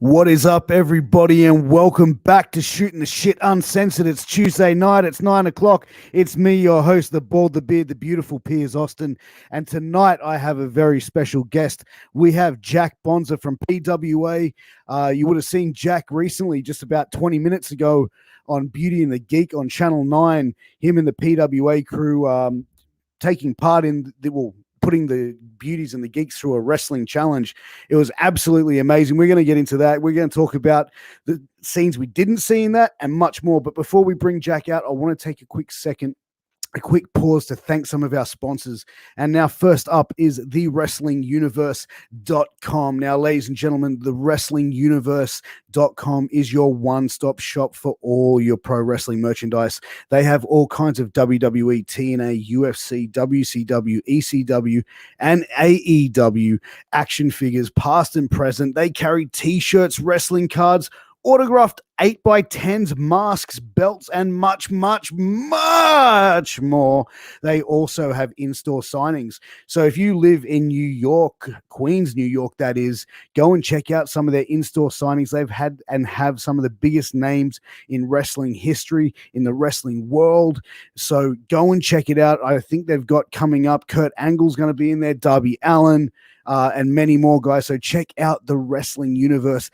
What is up, everybody, and welcome back to Shooting the Shit Uncensored. It's Tuesday night. It's 9 o'clock. It's me, your host, the bald, the beard, the beautiful Piers Austin. And tonight I have a very special guest. We have Jack Bonza from PWA. You would have seen Jack recently, just about 20 minutes ago, on Beauty the Geek on Channel 9. Him and the PWA crew taking part in putting the beauties and the geeks through a wrestling challenge. It was absolutely amazing. We're going to get into that. We're going to talk about the scenes we didn't see in that and much more. But before we bring Jack out, I want to take a quick pause to thank some of our sponsors. And now first up is thewrestlinguniverse.com. Now, ladies and gentlemen, thewrestlinguniverse.com is your one-stop shop for all your pro wrestling merchandise. They have all kinds of WWE, TNA, UFC, WCW, ECW, and AEW action figures, past and present. They carry t-shirts, wrestling cards, autographed 8x10s, masks, belts, and much, much, much more. They also have in-store signings. So if you live in New York, Queens, New York, that is, go and check out some of their in-store signings. They've had and have some of the biggest names in wrestling history, in the wrestling world. So go and check it out. I think they've got coming up, Kurt Angle's going to be in there, Darby Allin, and many more guys. So check out the Wrestling Universe.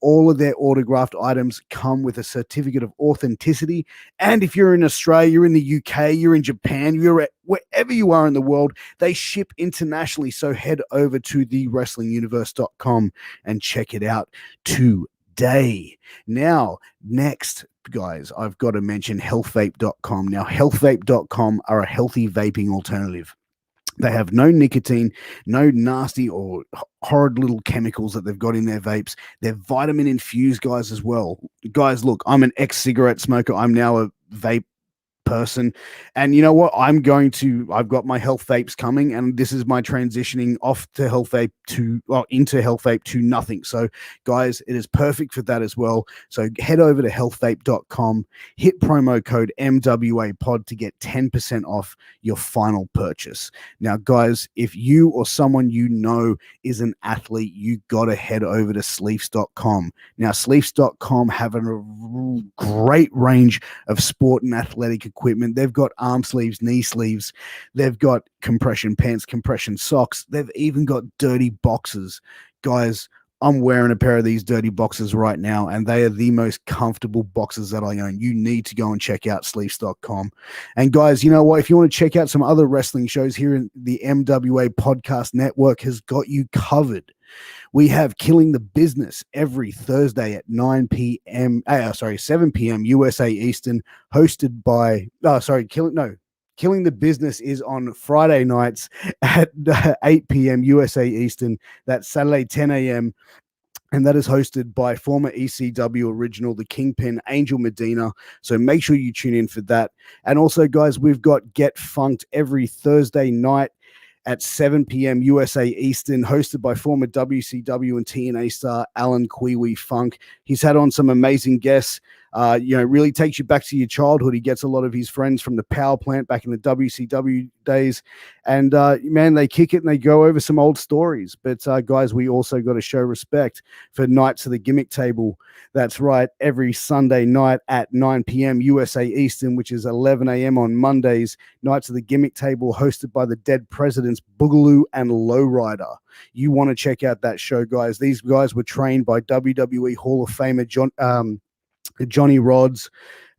All of their autographed items come with a certificate of authenticity. And if you're in Australia, you're in the UK, you're in Japan, you're wherever you are in the world, they ship internationally. So head over to thewrestlinguniverse.com and check it out today. Now, next, guys, I've got to mention healthvape.com. Now, healthvape.com are a healthy vaping alternative. They have no nicotine, no nasty or horrid little chemicals that they've got in their vapes. They're vitamin infused, guys, as well. Guys, look, I'm an ex-cigarette smoker. I'm now a vape person, and you know what, I've got my health vapes coming, and this is my transitioning off to health vape into health vape to nothing. So guys, it is perfect for that as well. So head over to healthvape.com, hit promo code MWA pod to get 10% off your final purchase. Now guys, if you or someone you know is an athlete, you got to head over to sleeves.com. Now sleeves.com have a great range of sport and athletic equipment. They've got arm sleeves, knee sleeves. They've got compression pants, compression socks. They've even got dirty boxes. Guys, I'm wearing a pair of these dirty boxes right now, and they are the most comfortable boxes that I own. You need to go and check out sleeves.com. And guys, you know what? If you want to check out some other wrestling shows here in the MWA Podcast Network has got you covered. We have Killing the Business every Thursday at 7 p.m. USA Eastern, hosted by Killing the Business is on Friday nights at 8 p.m. USA Eastern. That's Saturday 10 a.m. And that is hosted by former ECW original, the Kingpin, Angel Medina. So make sure you tune in for that. And also, guys, we've got Get Funked every Thursday night at 7 p.m. USA Eastern, hosted by former WCW and TNA star Alan Kwee Funk. He's had on some amazing guests. Really takes you back to your childhood. He gets a lot of his friends from the power plant back in the WCW days. And, man, they kick it and they go over some old stories. But, guys, we also got to show respect for Nights of the Gimmick Table. That's right, every Sunday night at 9 p.m. USA Eastern, which is 11 a.m. on Mondays. Nights of the Gimmick Table, hosted by the Dead Presidents, Boogaloo and Lowrider. You want to check out that show, guys. These guys were trained by WWE Hall of Famer Johnny Rodz.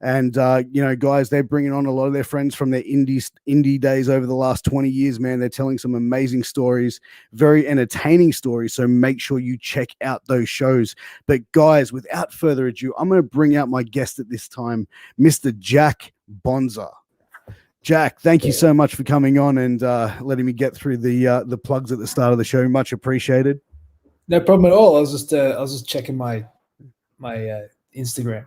And, guys, they're bringing on a lot of their friends from their indie days over the last 20 years, man. They're telling some amazing stories, very entertaining stories. So make sure you check out those shows. But, guys, without further ado, I'm going to bring out my guest at this time, Mr. Jack Bonza. Jack, thank you so much for coming on and letting me get through the plugs at the start of the show. Much appreciated. No problem at all. I was just checking my Instagram.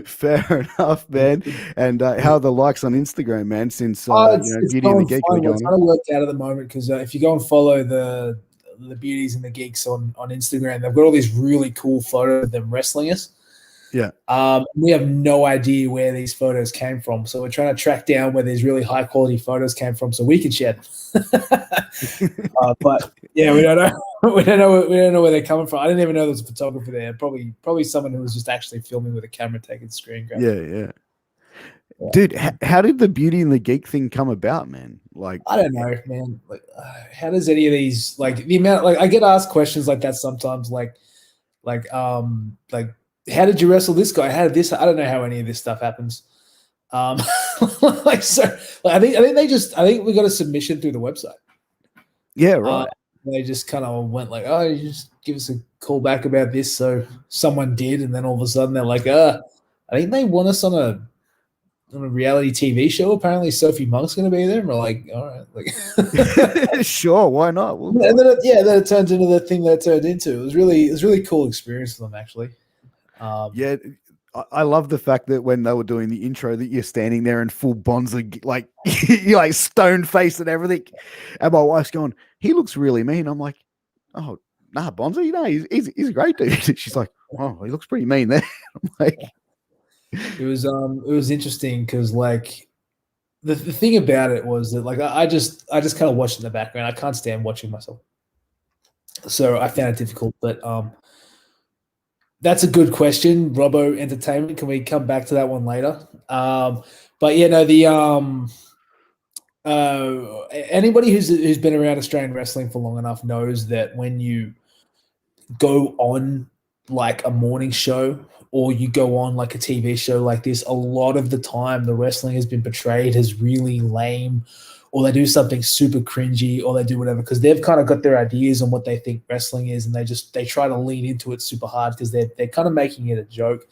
Fair enough, man. And how are the likes on Instagram, man? Since it's Beauty and the Geek are going. It's kind of worked out at the moment because if you go and follow the Beauties and the Geeks on Instagram, they've got all these really cool photos of them wrestling us. Yeah. We have no idea where these photos came from. So we're trying to track down where these really high quality photos came from so we can share them. But yeah, we don't know. we don't know where they're coming from. I didn't even know there was a photographer there. Probably someone who was just actually filming with a camera, taking screen grab. Yeah. Dude, how did the Beauty and the Geek thing come about, man? Like, I don't know, man. Like, how does any of these, like, the amount, like, I get asked questions like that sometimes, like, how did you wrestle this guy? How did this? I don't know how any of this stuff happens. Like, so, like, I think we got a submission through the website. Yeah, right. They just kind of went like, oh, you just give us a call back about this. So someone did, and then all of a sudden they're like, I think they want us on a reality TV show. Apparently Sophie Monk's going to be there. And we're like, all right, like, sure, why not? And then it turns into the thing that it turned into. It was really cool experience for them, actually. Yeah, I love the fact that when they were doing the intro, that you're standing there in full Bonza, like you're like stone faced and everything, and my wife's going, "He looks really mean." I'm like, "Oh, nah, Bonza, you know, he's a great dude." She's like, "Oh, he looks pretty mean there." I'm like, it was interesting because, like, the thing about it was that, like, I just kind of watched in the background. I can't stand watching myself, so I found it difficult. But that's a good question, Robbo Entertainment. Can we come back to that one later? But yeah, no, anybody who's been around Australian wrestling for long enough knows that when you go on like a morning show or you go on like a TV show like this, a lot of the time the wrestling has been portrayed as really lame, or they do something super cringy, or they do whatever because they've kind of got their ideas on what they think wrestling is, and they try to lean into it super hard because they're kind of making it a joke.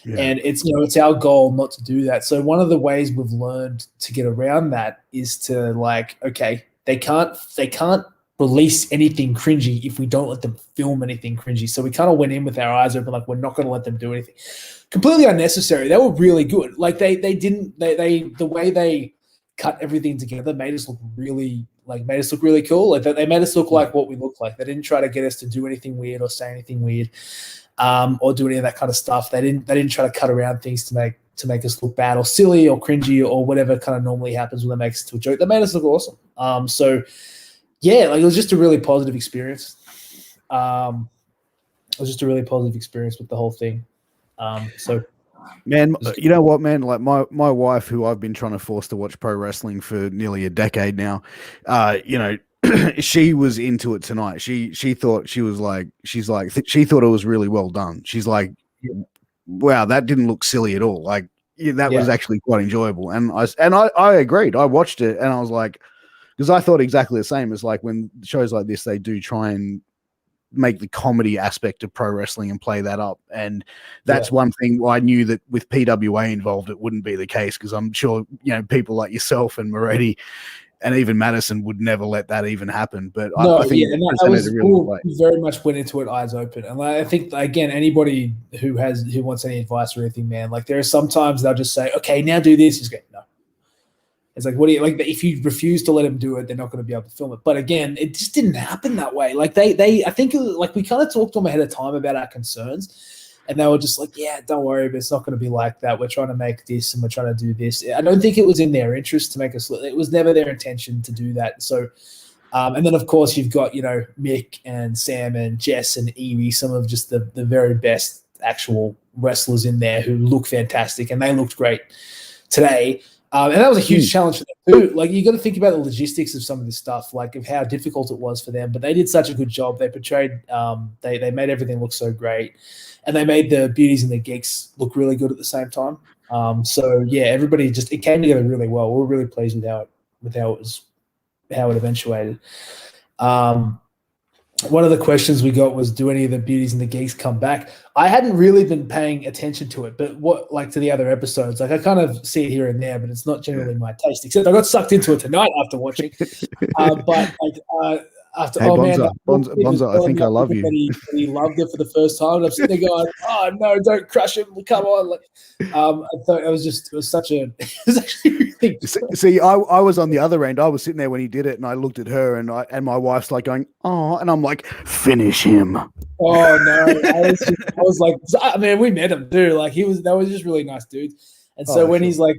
Yeah. And it's our goal not to do that. So one of the ways we've learned to get around that is to, like, okay, they can't release anything cringy if we don't let them film anything cringy. So we kind of went in with our eyes open, like, we're not going to let them do anything completely unnecessary. They were really good. Like the way they cut everything together made us look really cool. Like they made us look like what we look like. They didn't try to get us to do anything weird or say anything weird, or do any of that kind of stuff. They didn't try to cut around things to make us look bad or silly or cringy or whatever kind of normally happens when they make us to a joke. They made us look awesome. So yeah, like, it was just a really positive experience. It was just a really positive experience with the whole thing. So, man, you know what, man? Like my wife, who I've been trying to force to watch pro wrestling for nearly a decade now, she was into it tonight. She thought she thought it was really well done. She's like, wow, that didn't look silly at all. Like, that was actually quite enjoyable. And I agreed. I watched it and I was like, because I thought exactly the same. As like when shows like this, they do try and make the comedy aspect of pro wrestling and play that up. And that's one thing I knew that with PWA involved, it wouldn't be the case, because I'm sure, people like yourself and Moretti and even Madison would never let that even happen. But I think we very much went into it eyes open. And I think, again, anybody who wants any advice or anything, man, like, there are sometimes they'll just say, okay, now do this. He's going, no. It's like, what do you like? If you refuse to let them do it, they're not going to be able to film it. But again, it just didn't happen that way. Like I think like we kind of talked to them ahead of time about our concerns, and they were just like, yeah, don't worry, but it's not going to be like that. We're trying to make this and we're trying to do this. I don't think it was in their interest to make us. It was never their intention to do that. So, and then of course you've got, Mick and Sam and Jess and Evie, some of just the very best actual wrestlers in there who look fantastic, and they looked great today. And that was a huge challenge for them too. Like, you got to think about the logistics of some of this stuff, like of how difficult it was for them. But they did such a good job. They portrayed, they made everything look so great, and they made the beauties and the geeks look really good at the same time. So yeah, everybody it came together really well. We were really pleased with how it eventuated. One of the questions we got was, do any of the beauties and the geeks come back? I hadn't really been paying attention to it, but to the other episodes, like, I kind of see it here and there, but it's not generally my taste, except I got sucked into it tonight after watching. After, hey, Bonza, I think I love you. He loved it for the first time. And I'm sitting there going, oh no, don't crush him. Come on. Like, I thought it was actually really See, I was on the other end. I was sitting there when he did it, and I looked at her, and my wife's like going, oh, and I'm like, finish him. Oh no. I was like, I mean, we met him too. Like, that was just really nice dude. And so when he's like,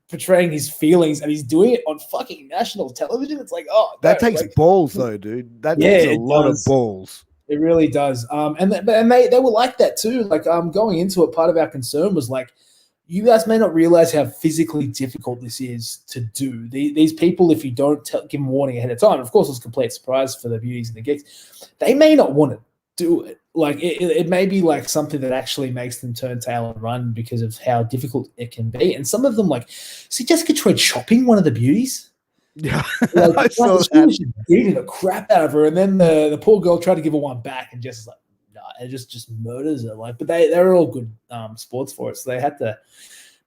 portraying his feelings, and he's doing it on fucking national television. It's like, oh, that takes balls though, dude. That takes a lot of balls. It really does. And they were like that too. Like, going into it, part of our concern was like, you guys may not realize how physically difficult this is to do. These people, if you don't give them warning ahead of time, of course, it's a complete surprise for the beauties and the geeks. They may not want to do it. Like, it may be like something that actually makes them turn tail and run because of how difficult it can be. And some of them, like, see, Jessica tried chopping one of the beauties. Yeah, like, I saw that. She was beating the crap out of her, and then the poor girl tried to give her one back, and Jess is like, no, it just murders her. Like, but they're all good sports for it, so they had to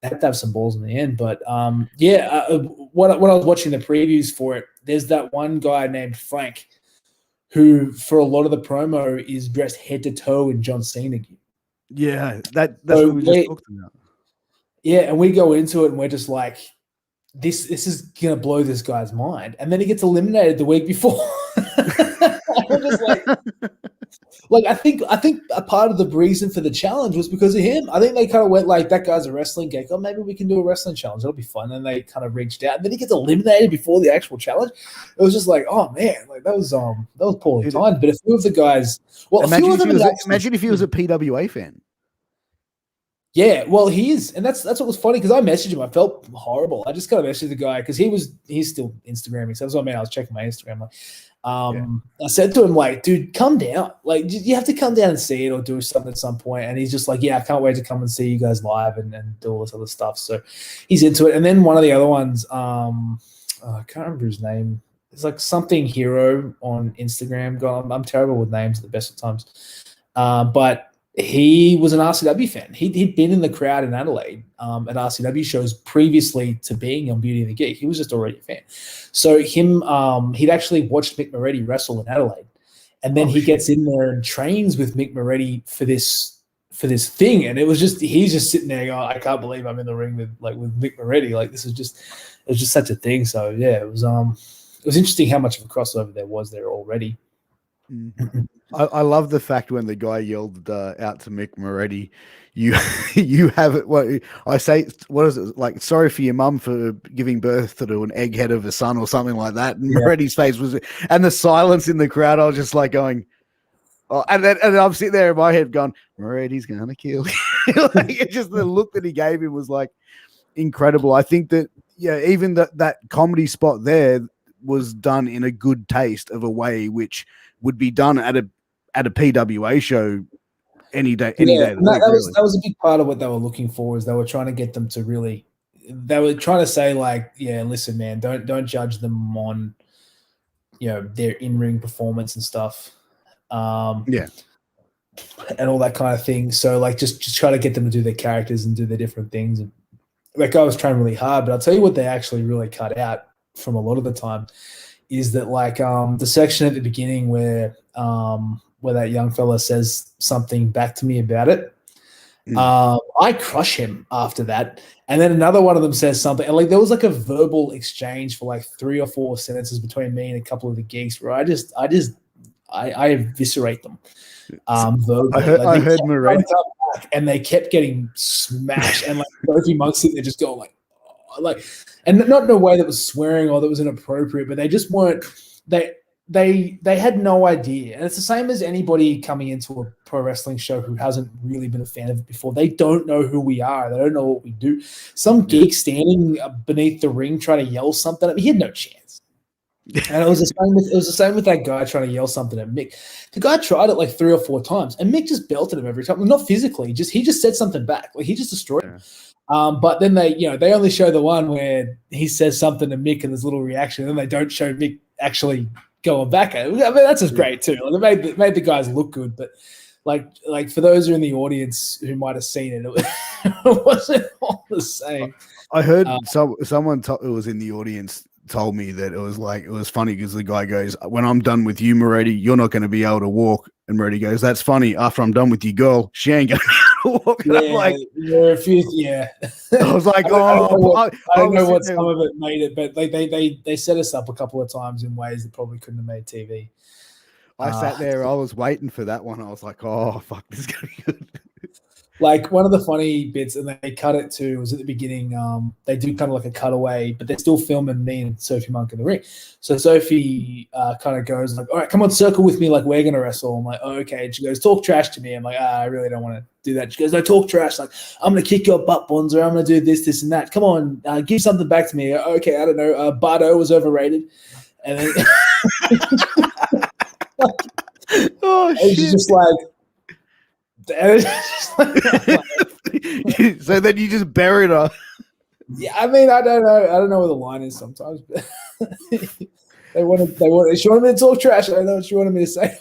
have some balls in the end. But when I was watching the previews for it, there's that one guy named Frank who, for a lot of the promo, is dressed head to toe in John Cena gear. Yeah, that's what we just talked about. Yeah, and we go into it, and we're just like, this is gonna blow this guy's mind, and then he gets eliminated the week before. We're just like, I think a part of the reason for the challenge was because of him. I think they kind of went like, that guy's a wrestling geek. Oh, maybe we can do a wrestling challenge. That'll be fun. And they kind of reached out, and then he gets eliminated before the actual challenge. It was just like, oh man, like that was poorly timed. But a few of the guys, imagine if he was a PWA fan. Yeah, well, he is, and that's what was funny, because I messaged him. I felt horrible. I just kind of messaged the guy because he's still Instagramming. So that's what I mean. I was checking my Instagram. Like, I said to him, like, dude, come down. Like, you have to come down and see it or do something at some point. And he's just like, yeah, I can't wait to come and see you guys live and do all this other stuff. So he's into it. And then one of the other ones, I can't remember his name. It's like something hero on Instagram. God, I'm terrible with names at the best of times. But he was an RCW fan. He'd been in the crowd in Adelaide at RCW shows previously to being on Beauty the Geek. He was just already a fan. So he'd actually watched Mick Moretti wrestle in Adelaide, and then he gets in there and trains with Mick Moretti for this thing. And he's just sitting there going, I can't believe I'm in the ring with Mick Moretti. Like, it was just such a thing. So yeah, it was interesting how much of a crossover there was there already. I love the fact when the guy yelled out to Mick Moretti, you have it. What I say, what is it like? Sorry for your mum for giving birth to an egghead of a son or something like that. And Moretti's face was, and the silence in the crowd. I was just like going, oh, and I'm sitting there in my head going, Moretti's gonna kill you. Like, it's just the look that he gave him was like incredible. I think that even that comedy spot there was done in a good taste of a way which would be done at a PWA show any day. That was a big part of what they were looking for. Is they were trying to get them to really. They were trying to say, like, yeah, listen, man, don't judge them on, their in-ring performance and stuff. And all that kind of thing. So, like, just try to get them to do their characters and do their different things. And that guy was trying really hard, but I'll tell you what they actually really cut out from a lot of the time is that, like, the section at the beginning where that young fella says something back to me about it. I crush him after that. And then another one of them says something, and like there was like a verbal exchange for like 3 or 4 sentences between me and a couple of the geeks where I eviscerate them. Verbally. I heard Moretti, and they kept getting smashed, and like Sophie Monk's sitting there just going like, and not in a way that was swearing or that was inappropriate, but they just weren't. They had no idea. And it's the same as anybody coming into a pro wrestling show who hasn't really been a fan of it before. They don't know who we are. They don't know what we do. Some geek standing beneath the ring trying to yell something at me, he had no chance. And it was the same with that guy trying to yell something at Mick. The guy tried it like 3 or 4 times, and Mick just belted him every time. Well, not physically, he just said something back. Like, he just destroyed him. But then they only show the one where he says something to Mick and there's a little reaction, and then they don't show Mick actually going back at it. I mean, that's just great too. Like, it made the guys look good, but like for those who are in the audience who might have seen it, it wasn't all the same. I heard someone who was in the audience told me that it was funny because the guy goes, when I'm done with you, Moretti, you're not going to be able to walk. And Moretti goes, that's funny. After I'm done with you, girl, she ain't going to be able to walk. Yeah, I'm like, I was like, I don't know what some of it made it, but they set us up a couple of times in ways that probably couldn't have made TV. I sat there, I was waiting for that one. I was like, oh, fuck, this is going to be good. Like one of the funny bits, and they cut it to was at the beginning. They do kind of like a cutaway, but they're still filming me and Sophie Monk in the ring. So Sophie kind of goes like, "All right, come on, circle with me, like we're gonna wrestle." I'm like, oh, "Okay." And she goes, "Talk trash to me." I'm like, "I really don't want to do that." She goes, "No, talk trash. Like I'm gonna kick your butt, Bonza. I'm gonna do this, this, and that. Come on, give something back to me." Okay, I don't know. Bardo was overrated, and then Oh it's shit! just like. So then you just buried her. Yeah, I mean, I don't know where the line is sometimes, but they wanted. She wanted me to talk trash. I don't know what she wanted me to say.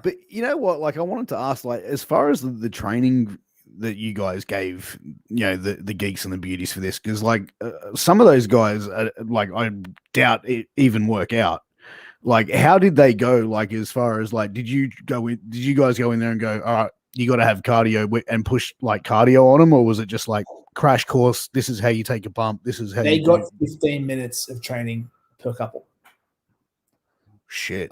But you know what? Like, I wanted to ask, like, as far as the training that you guys gave, the geeks and the beauties for this, because like some of those guys, like, I doubt it even work out. Like, how did they go? Like, as far as like, did you guys go in there and go, all right, you got to have cardio and push like cardio on them, or was it just like crash course? This is how you take a bump. This is how They you got do 15 minutes of training per couple. shit.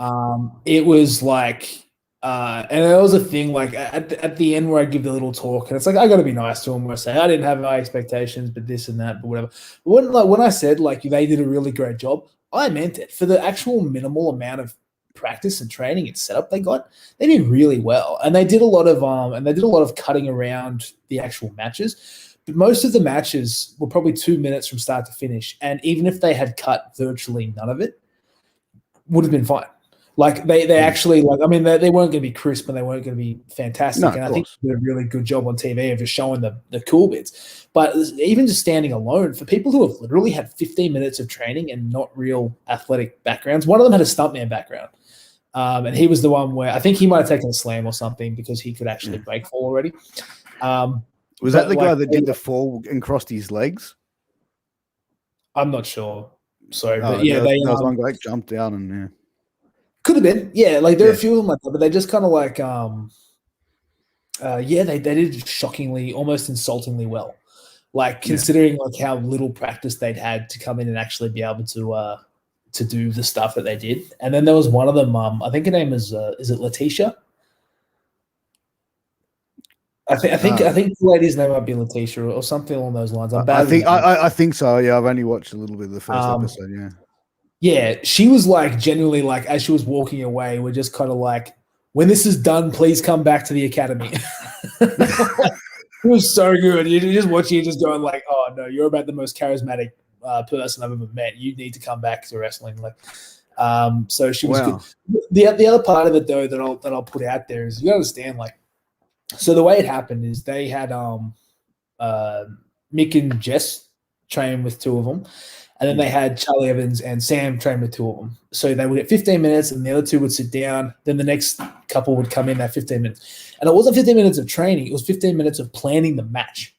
It was like, and it was a thing like at the end where I give the little talk, and it's like I got to be nice to them. Where I say I didn't have high expectations, but this and that, but whatever. But when I said like they did a really great job, I meant it. For the actual minimal amount of practice and training and setup they got, they did really well, and they did a lot of cutting around the actual matches. But most of the matches were probably 2 minutes from start to finish, and even if they had cut virtually none of it, would have been fine. Like they actually like, I mean, they weren't going to be crisp and they weren't going to be fantastic. No, and I of think course. they did a really good job on TV of just showing the cool bits. But even just standing alone, for people who have literally had 15 minutes of training and not real athletic backgrounds, one of them had a stuntman background. And he was the one where I think he might have taken a slam or something because he could actually break fall already. Was that the guy that did the fall and crossed his legs? I'm not sure. Sorry, but yeah, there was one guy jumped down and could have been. Yeah, like there are a few of them like that, but they just kind of like they did shockingly, almost insultingly well. Like considering like how little practice they'd had to come in and actually be able to do the stuff that they did. And then there was one of them, I think her name is it Letitia? I think the lady's name might be Letitia or something along those lines. I think so. Yeah, I've only watched a little bit of the first episode. Yeah. Yeah, she was like genuinely like as she was walking away, we're just kind of like, when this is done, please come back to the academy. It was so good. You just watching it, just going like, oh no, you're about the most charismatic person I've ever met. You need to come back to wrestling. Like, so she was good. The other part of it though that I'll put out there is you understand like, so the way it happened is they had Mick and Jess train with two of them. And then they had Charlie Evans and Sam train with two of them. So they would get 15 minutes and the other two would sit down. Then the next couple would come in at 15 minutes. And it wasn't 15 minutes of training. It was 15 minutes of planning the match.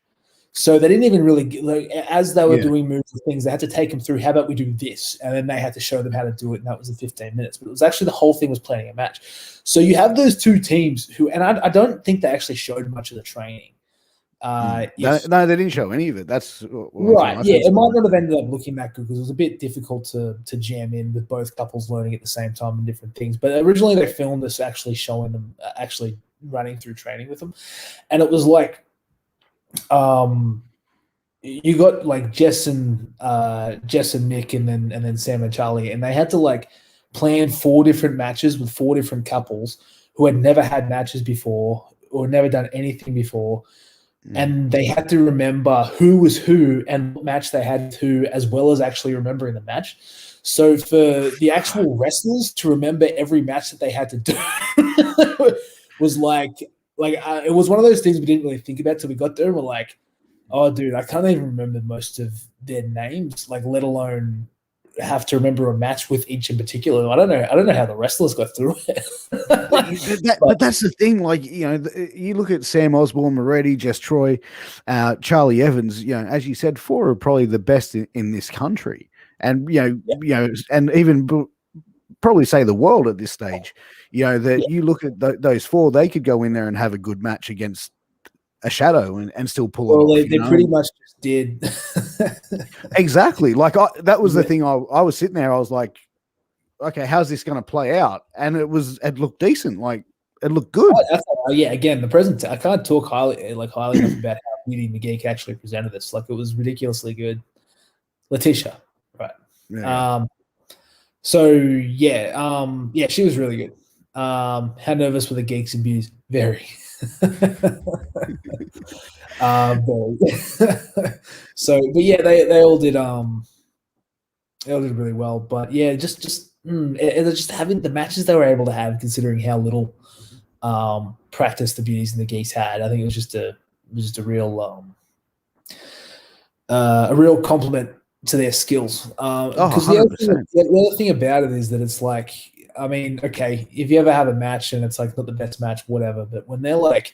So they didn't even really, like, as they were doing moves and things, they had to take them through, how about we do this? And then they had to show them how to do it. And that was the 15 minutes. But it was actually the whole thing was planning a match. So you have those two teams who, and I don't think they actually showed much of the training. No, they didn't show any of it. That's right. Yeah, it might not have ended up looking that good because it was a bit difficult to jam in with both couples learning at the same time and different things. But originally they filmed this actually showing them actually running through training with them, and it was like, you got like Jess and Nick, and then Sam and Charlie, and they had to like plan 4 different matches with 4 different couples who had never had matches before or never done anything before. And they had to remember who was who and what match they had who, as well as actually remembering the match. So for the actual wrestlers to remember every match that they had to do was like it was one of those things we didn't really think about till we got there. And we're like, oh, dude, I can't even remember most of their names, like let alone have to remember a match with each in particular. I don't know how the wrestlers got through it. But that's the thing. Like, you look at Sam Osborne, Moretti, Jess Troy, Charlie Evans. As you said, 4 are probably the best in this country, and and even probably say the world at this stage. You look at those 4, they could go in there and have a good match against a shadow and still pull it off. They pretty much just did. Exactly. Like that was the thing. I was sitting there. I was like, okay, how's this going to play out? And it looked decent. Like, It looked good. Yeah, again, the present. I can't talk highly enough about how Beauty the Geek actually presented this. Like, it was ridiculously good. Letitia, right? Yeah. So yeah, she was really good. How nervous were the geeks and beauties? Very. So, but yeah, they all did really well. But yeah, just having the matches they were able to have, considering how little practice the beauties and the geeks had. I think it was just a real compliment to their skills. Because the 100%. other thing about it is that it's like, I mean, okay, if you ever have a match and it's like not the best match, whatever, but when they're like,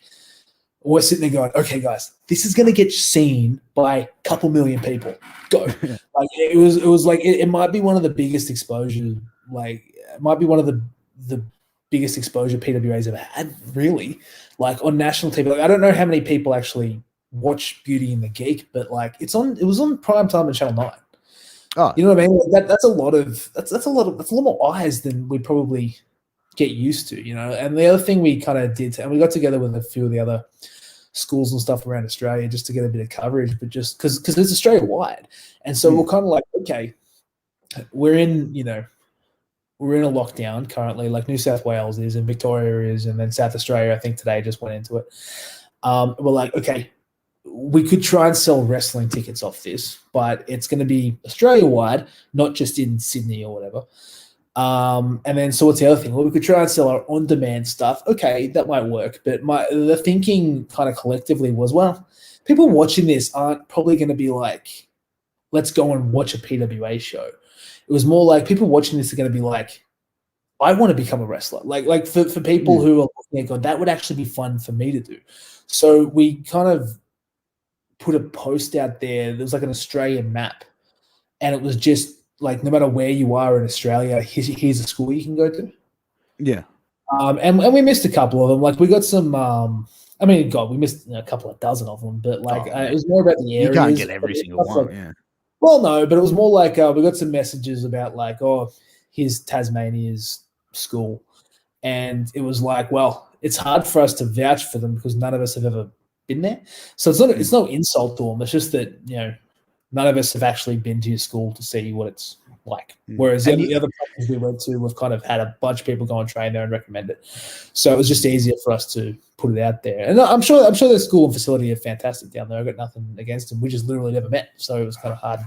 we're sitting there going, okay, guys, this is going to get seen by a couple million people. Go. Like, it was like, it might be one of the biggest exposure, like, it might be one of the biggest exposure PWA's ever had, really, like on national TV. Like, I don't know how many people actually watch Beauty and the Geek, but like, it was on prime time on Channel 9. Oh, you know what I mean? Like, that's a lot more eyes than we probably get used to, you know. And the other thing we kind of did, and we got together with a few of the other schools and stuff around Australia just to get a bit of coverage, but just because it's Australia wide, and so we're kind of like, okay, we're in a lockdown currently, like New South Wales is and Victoria is, and then South Australia, I think today just went into it. We're like, okay, we could try and sell wrestling tickets off this, but it's going to be Australia wide, not just in Sydney or whatever. And then, so what's the other thing? Well, we could try and sell our on-demand stuff. Okay, that might work. But the thinking kind of collectively was, well, people watching this aren't probably going to be like, let's go and watch a PWA show. It was more like people watching this are going to be like, I want to become a wrestler. Like for people who are looking at going, that would actually be fun for me to do. So we kind of put a post out there. There was like an Australian map, and it was just like, no matter where you are in Australia, here's a school you can go to. yeah. And we missed a couple of them. Like, we got some. I mean, God, we missed a couple of dozen of them. But like, it was more about the areas. You can't get every single one. Yeah. Well, no, but it was more like we got some messages about like, oh, here's Tasmania's school, and it was like, well, it's hard for us to vouch for them because none of us have ever been there. So it's no insult to them. It's just that, you know, none of us have actually been to your school to see what it's like. Whereas the other places we went to, we've kind of had a bunch of people go and train there and recommend it. So it was just easier for us to put it out there. And I'm sure the school and facility are fantastic down there. I've got nothing against them. We just literally never met, so it was kind of hard.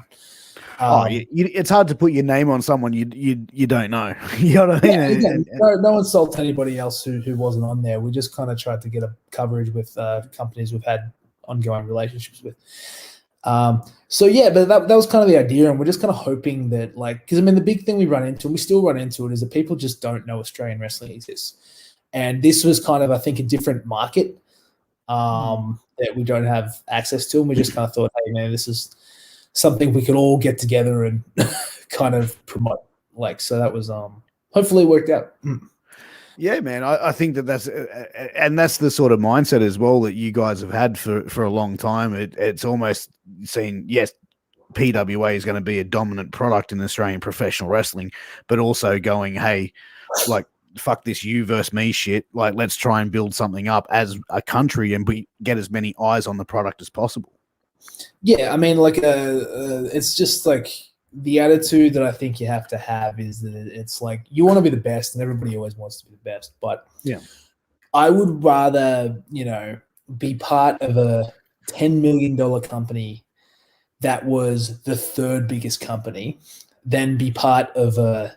It's hard to put your name on someone you don't know. You know what I mean? Again, no insult to anybody else who wasn't on there. We just kind of tried to get a coverage with companies we've had ongoing relationships with. So yeah, but that was kind of the idea, and we're just kind of hoping that, like, because I mean, the big thing we run into, and we still run into it, is that people just don't know Australian wrestling exists. And this was kind of, I think, a different market that we don't have access to, and we just kind of thought, hey man, this is something we could all get together and kind of promote. Like, so that was hopefully worked out. Yeah, man, I think that's the sort of mindset as well that you guys have had for a long time. It's almost seen, yes, PWA is going to be a dominant product in Australian professional wrestling, but also going, hey, like, fuck this you versus me shit. Like, let's try and build something up as a country and get as many eyes on the product as possible. Yeah, I mean, like, it's just like, the attitude that I think you have to have is that it's like, you want to be the best, and everybody always wants to be the best. But yeah, I would rather, you know, be part of a $10 million company that was the third biggest company than be part of a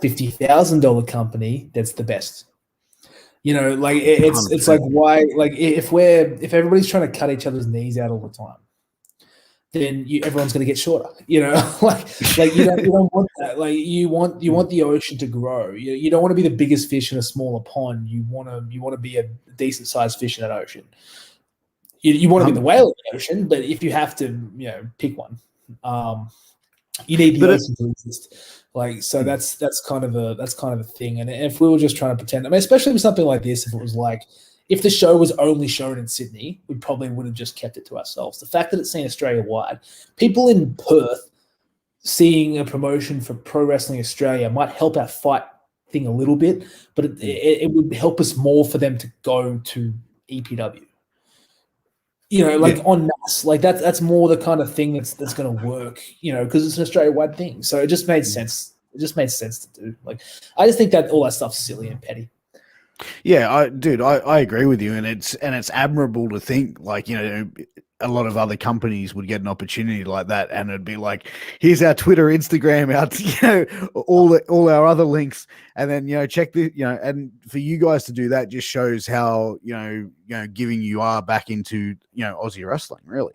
$50,000 company that's the best. You know, like, it's like, why, like, if everybody's trying to cut each other's knees out all the time, then everyone's going to get shorter, you know. like you don't want that. Like, you want the ocean to grow. You don't want to be the biggest fish in a smaller pond. You want to be a decent sized fish in an ocean. You want to be the whale in the ocean, but if you have to, you know, pick one, you need the ocean to exist. Like, so that's kind of a thing. And if we were just trying to pretend, I mean, especially with something like this, if it was like, if the show was only shown in Sydney, we probably would have just kept it to ourselves. The fact that it's seen Australia-wide, people in Perth seeing a promotion for Pro Wrestling Australia might help our fight thing a little bit, but it would help us more for them to go to EPW. Like en masse, like that's more the kind of thing that's going to work, because it's an Australia-wide thing. So it just made sense. It just made sense to do. Like, I just think that all that stuff's silly and petty. Yeah, I agree with you, and it's admirable to think like, a lot of other companies would get an opportunity like that, and it'd be like, here's our Twitter, Instagram, all our other links, and then check the and for you guys to do that just shows how giving you are back into Aussie wrestling, really.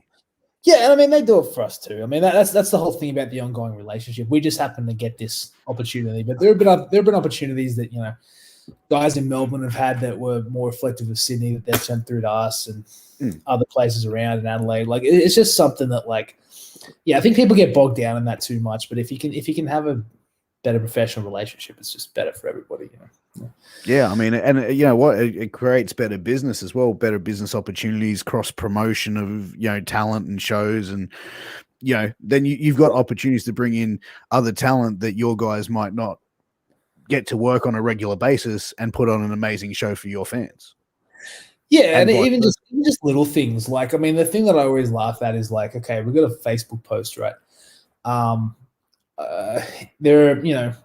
Yeah, and I mean they do it for us too. I mean that's the whole thing about the ongoing relationship. We just happen to get this opportunity, but there have been opportunities that guys in Melbourne have had that were more reflective of Sydney that they've sent through to us and other places around in Adelaide. Like, it's just something that, like, I think people get bogged down in that too much. But if you can have a better professional relationship, it's just better for everybody. Yeah, I mean, and you know what, it creates better business as well, better business opportunities, cross promotion of talent and shows, and then you've got opportunities to bring in other talent that your guys might not get to work on a regular basis and put on an amazing show for your fans. Yeah, and even just little things. Like, I mean, the thing that I always laugh at is like, okay, we've got a Facebook post, right? There are,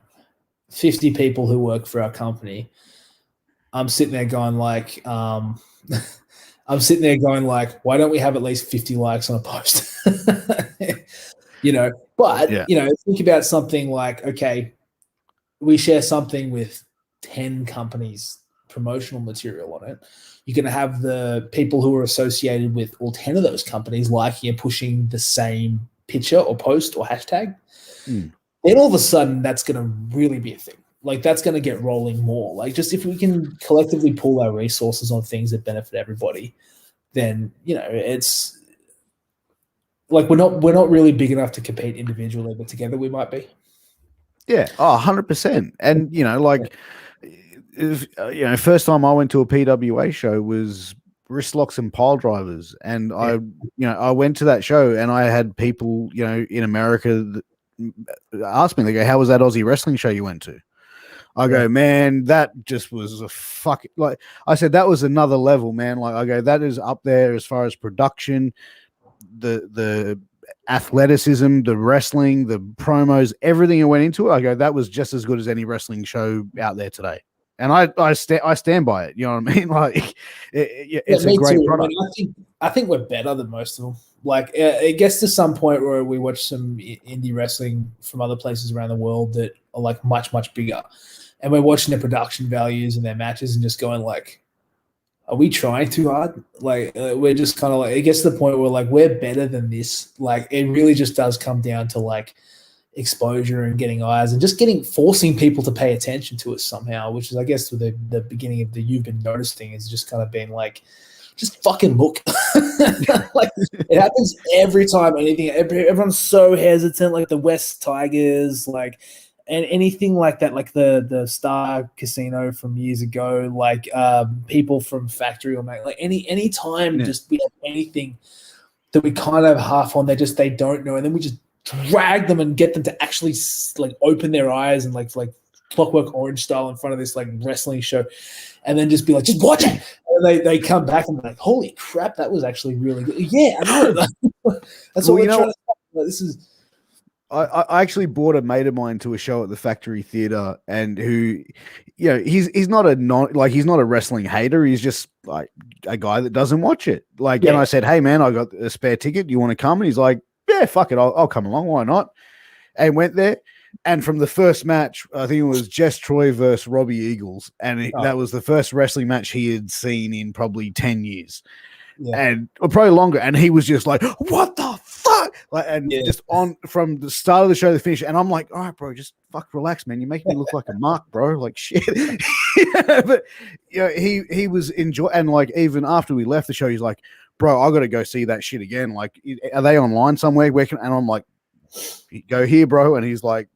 50 people who work for our company. I'm sitting there going like, why don't we have at least 50 likes on a post? Think about something like, okay, we share something with 10 companies, promotional material on it. You're going to have the people who are associated with all 10 of those companies liking and pushing the same picture or post or hashtag. Then all of a sudden, that's going to really be a thing. Like, that's going to get rolling more. Like, just if we can collectively pool our resources on things that benefit everybody, then, it's like we're not really big enough to compete individually, but together we might be. Yeah, 100%. And, first time I went to a PWA show was wrist locks and pile drivers. And I went to that show and I had people, in America that asked me, they go, how was that Aussie wrestling show you went to? I go, man, that just was a like I said, that was another level, man. Like, I go, that is up there as far as production, the athleticism, the wrestling, the promos, everything that went into it. I go, that was just as good as any wrestling show out there today. And I stand by it. You know what I mean? Like, it's a great product. I mean, I think we're better than most of them. Like, it gets to some point where we watch some indie wrestling from other places around the world that are like much, much bigger. And we're watching their production values and their matches and just going like, are we trying too hard? Like, we're just kind of like, it gets to the point where like, we're better than this. Like, it really just does come down to like exposure and getting eyes and just forcing people to pay attention to us somehow, which is, I guess, the beginning of the you've been noticing is just kind of being like, just fucking look. Like, it happens every time anything, everyone's so hesitant, like the West Tigers, like, and anything like that, like the Star Casino from years ago, like people from Factory or like any time, just we have anything that we kind of half on, they don't know, and then we just drag them and get them to actually like open their eyes and like Clockwork Orange style in front of this like wrestling show, and then just be like, just watch it. And they come back and be like, holy crap, that was actually really good. Yeah, I know. That's what we're trying to say. This is. I actually brought a mate of mine to a show at the Factory Theatre, and who, he's not he's not a wrestling hater. He's just like a guy that doesn't watch it. Like, and I said, hey man, I got a spare ticket. Do you want to come? And he's like, yeah, fuck it, I'll come along. Why not? And went there. And from the first match, I think it was Jess Troy versus Robbie Eagles, and that was the first wrestling match he had seen in probably 10 years. And or probably longer, and he was just like, what the fuck, like, and just on from the start of the show to the finish, and I'm like, all right, bro, just fuck relax, man, you make me look like a mark, bro, like shit. But he was enjoying, and like even after we left the show, he's like, bro, I gotta go see that shit again, like, are they online somewhere where can, and I'm like, go here, bro, and he's like,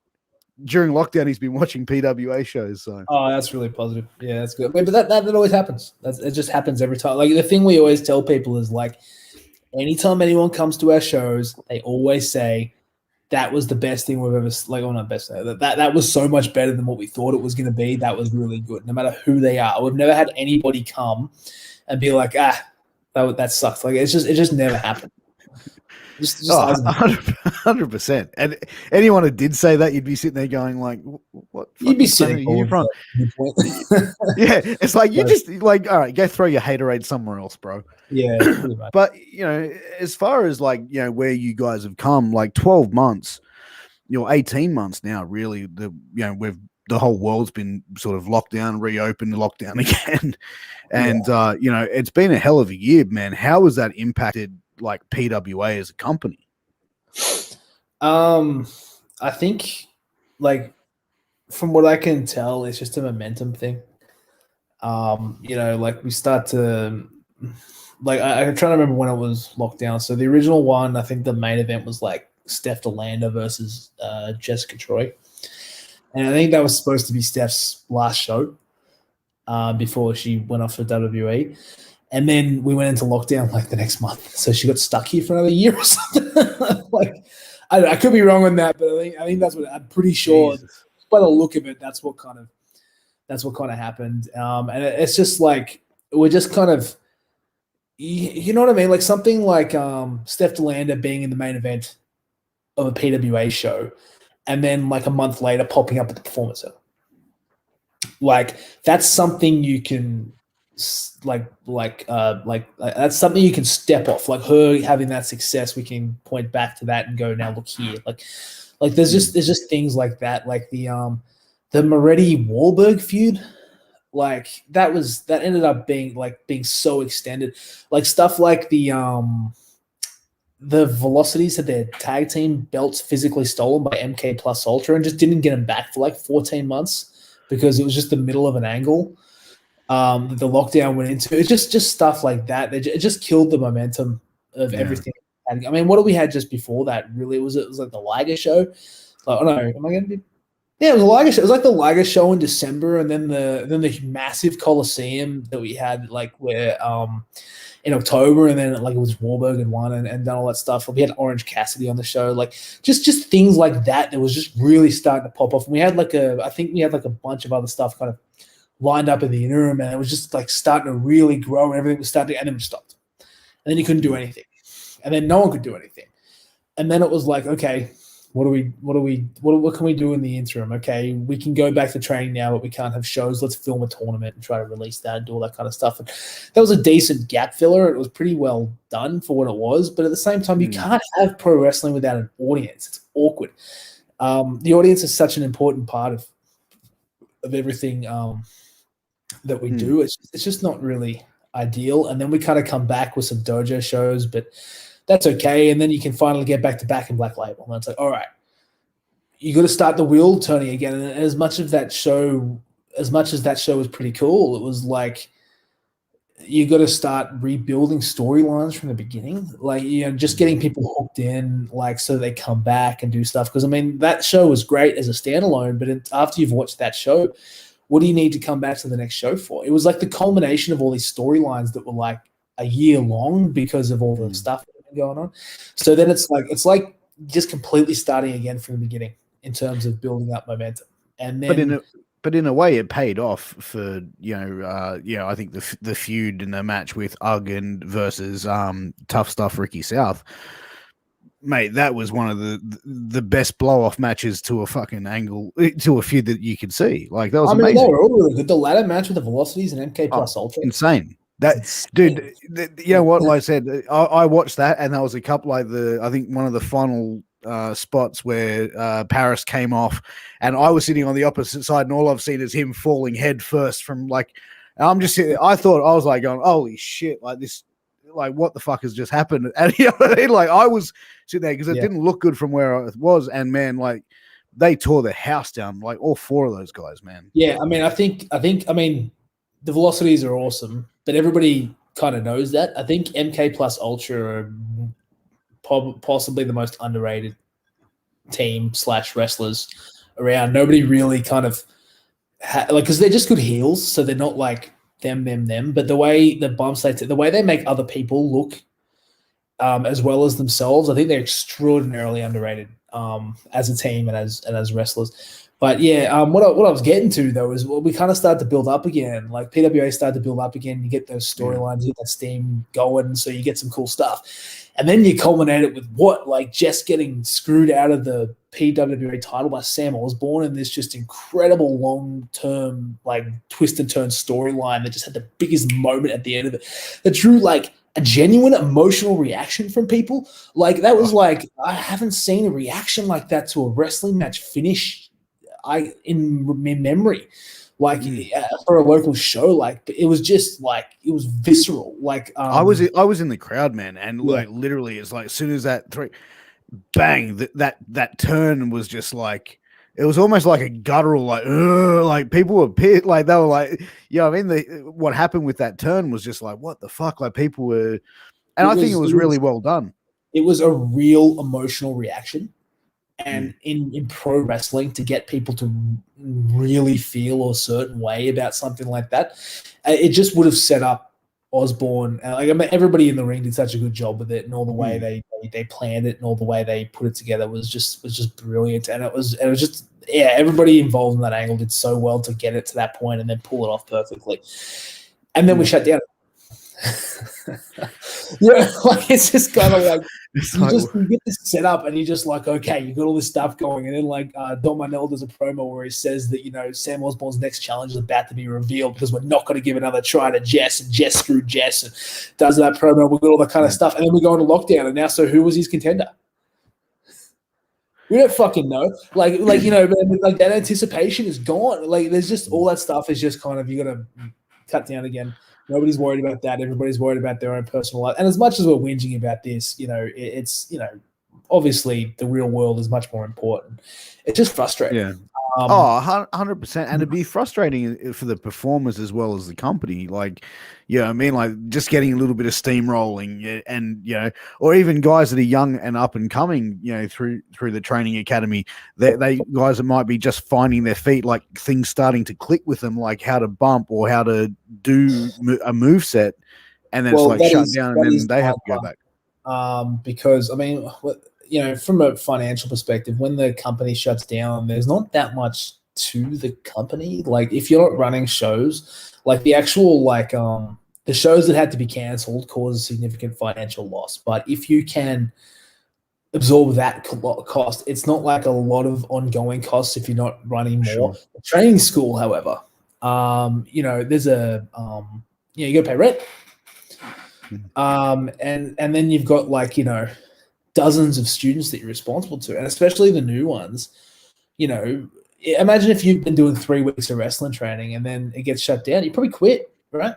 during lockdown, he's been watching PWA shows. So, that's really positive. Yeah, that's good. I mean, but that always happens. It just happens every time. Like, the thing we always tell people is like, anytime anyone comes to our shows, they always say, that was the best thing we've ever like. Oh, not best. That was so much better than what we thought it was going to be. That was really good. No matter who they are, we've never had anybody come and be like, that sucks. Like it just never happened. Just 100%. And anyone who did say that, you'd be sitting there going like, "What? You'd be sitting you from?" Yeah, it's like you just like, all right, go throw your haterade somewhere else, bro. Yeah, pretty much. But as far as like where you guys have come, like 12 months, 18 months now, really. The whole world's been sort of locked down, reopened, locked down again, and it's been a hell of a year, man. How has that impacted like PWA as a company? I think like from what I can tell, it's just a momentum thing. Like we start to like I'm trying to remember when it was locked down. So the original one, I think the main event was like Steph DeLanda versus Jessica Troy. And I think that was supposed to be Steph's last show before she went off for WWE. And then we went into lockdown like the next month. So she got stuck here for another year or something. Like, I could be wrong on that, but I think that's what I'm pretty sure. Jesus. By the look of it, that's what kind of happened. And it's just like we're just kind of, you know what I mean? Like something like Steph DeLanda being in the main event of a PWA show, and then like a month later popping up at the Performance Center. Like that's something you can that's something you can step off. Like her having that success, we can point back to that and go, now look here. Like there's just things like that. Like the Moretti Wahlberg feud, like that ended up being so extended. Like stuff like the Velocities had their tag team belts physically stolen by MK Plus Ultra and just didn't get them back for like 14 months because it was just the middle of an angle that the lockdown went into. It's just stuff like that. It just killed the momentum of everything. I mean, what did we had just before that? Really, it was like the Liger show. Like, oh no, am I going to be? Yeah, it was a Liger show. It was like the Liger show in December, and then the massive Coliseum that we had like where in October, and then like it was Wahlberg and won and done all that stuff. We had Orange Cassidy on the show, like just things like that was just really starting to pop off. And we had I think we had a bunch of other stuff kind of lined up in the interim, and it was just like starting to really grow, and everything was starting, and then we stopped, and then you couldn't do anything, and then no one could do anything, and then it was like, okay, what can we do in the interim? Okay, we can go back to training now, but we can't have shows. Let's film a tournament and try to release that and do all that kind of stuff. And that was a decent gap filler. It was pretty well done for what it was, but at the same time, you can't have pro wrestling without an audience. It's awkward. The audience is such an important part of everything that we do. It's just not really ideal. And then we kind of come back with some dojo shows, but that's okay. And then you can finally get back to Back in Black Label. And it's like, all right, you got to start the wheel turning again. And as much as that show was pretty cool, it was like you got to start rebuilding storylines from the beginning. Like, just getting people hooked in, like, so they come back and do stuff. Because I mean, that show was great as a standalone, but after you've watched that show, what do you need to come back to the next show for? It was like the culmination of all these storylines that were like a year long because of all the stuff that had been going on. So then it's like just completely starting again from the beginning in terms of building up momentum. And then, but in a way, it paid off for I think the feud in the match with Ugg versus Tough Stuff Ricky South. Mate, that was one of the best blow-off matches to a fucking angle, to a feud that you could see. Like, that was amazing. They were all really good. The ladder match with the Velocities and MK Plus Ultra. Insane. Dude, you know what? Like I said, I watched that, and that was a couple, I think one of the final spots where Paris came off, and I was sitting on the opposite side, and all I've seen is him falling head first from like, I'm just sitting there. I was like going, holy shit, like this. Like, what the fuck has just happened? And you know what I mean? Like, I was sitting there because it didn't look good from where I was, and man, like, they tore the house down, like all four of those guys, man. Yeah, I mean, I think the Velocities are awesome, but everybody kind of knows that. I think MK Plus Ultra are possibly the most underrated team / wrestlers around. Nobody really kind of because they're just good heels, so they're not like them. But the way the way they make other people look as well as themselves, I think they're extraordinarily underrated. as a team and as wrestlers. But yeah, what I was getting to though is we kind of started to build up again. Like PWA started to build up again. You get those storylines, you get that steam going, so you get some cool stuff. And then you culminate it with what? Like Jess getting screwed out of the PWA title by Sam Osborne in this just incredible long-term, like twist and turn storyline that just had the biggest moment at the end of it. That drew like a genuine emotional reaction from people. Like that was like, I haven't seen a reaction like that to a wrestling match finish in memory. Like for a local show, like it was just like it was visceral. Like I was in the crowd, man, and like literally, it's like as soon as that bang, that turn was just like it was almost like a guttural, like people were pissed, like they were like, I mean, what happened with that turn was just like what the fuck, like people were, and I think it was really well done. It was a real emotional reaction. And in pro wrestling, to get people to really feel a certain way about something like that, it just would have set up Osborne. Like I mean, everybody in the ring did such a good job with it, and all the way they planned it, and all the way they put it together was just brilliant. And it was just everybody involved in that angle did so well to get it to that point and then pull it off perfectly. And then we shut down. Like it's just kind of like you get this set up and you're just like, okay, you got all this stuff going, and then like Don Manel does a promo where he says that Sam Osborne's next challenge is about to be revealed because we're not going to give another try to Jess, and Jess screwed Jess, and does that promo. We got all that kind of stuff, and then we go into lockdown, and now so who was his contender? We don't fucking know. Like like that anticipation is gone. Like there's just all that stuff is just kind of you got to cut down again. Nobody's worried about that. Everybody's worried about their own personal life. And as much as we're whinging about this, it's obviously the real world is much more important. It's just frustrating. Yeah. 100%. And it'd be frustrating for the performers as well as the company. Like, I mean, like just getting a little bit of steam rolling and, or even guys that are young and up and coming, through the training academy, they guys that might be just finding their feet, like things starting to click with them, like how to bump or how to do a move set. And then it's like shut down and then they have to go back. Because, I mean, from a financial perspective, when the company shuts down, there's not that much to the company. Like if you're not running shows, like the actual the shows that had to be cancelled cause significant financial loss. But if you can absorb that cost, it's not like a lot of ongoing costs if you're not running more. Sure. The training school, however, there's a you got to pay rent, and then you've got dozens of students that you're responsible to, and especially the new ones. Imagine if you've been doing 3 weeks of wrestling training and then it gets shut down, you probably quit, right?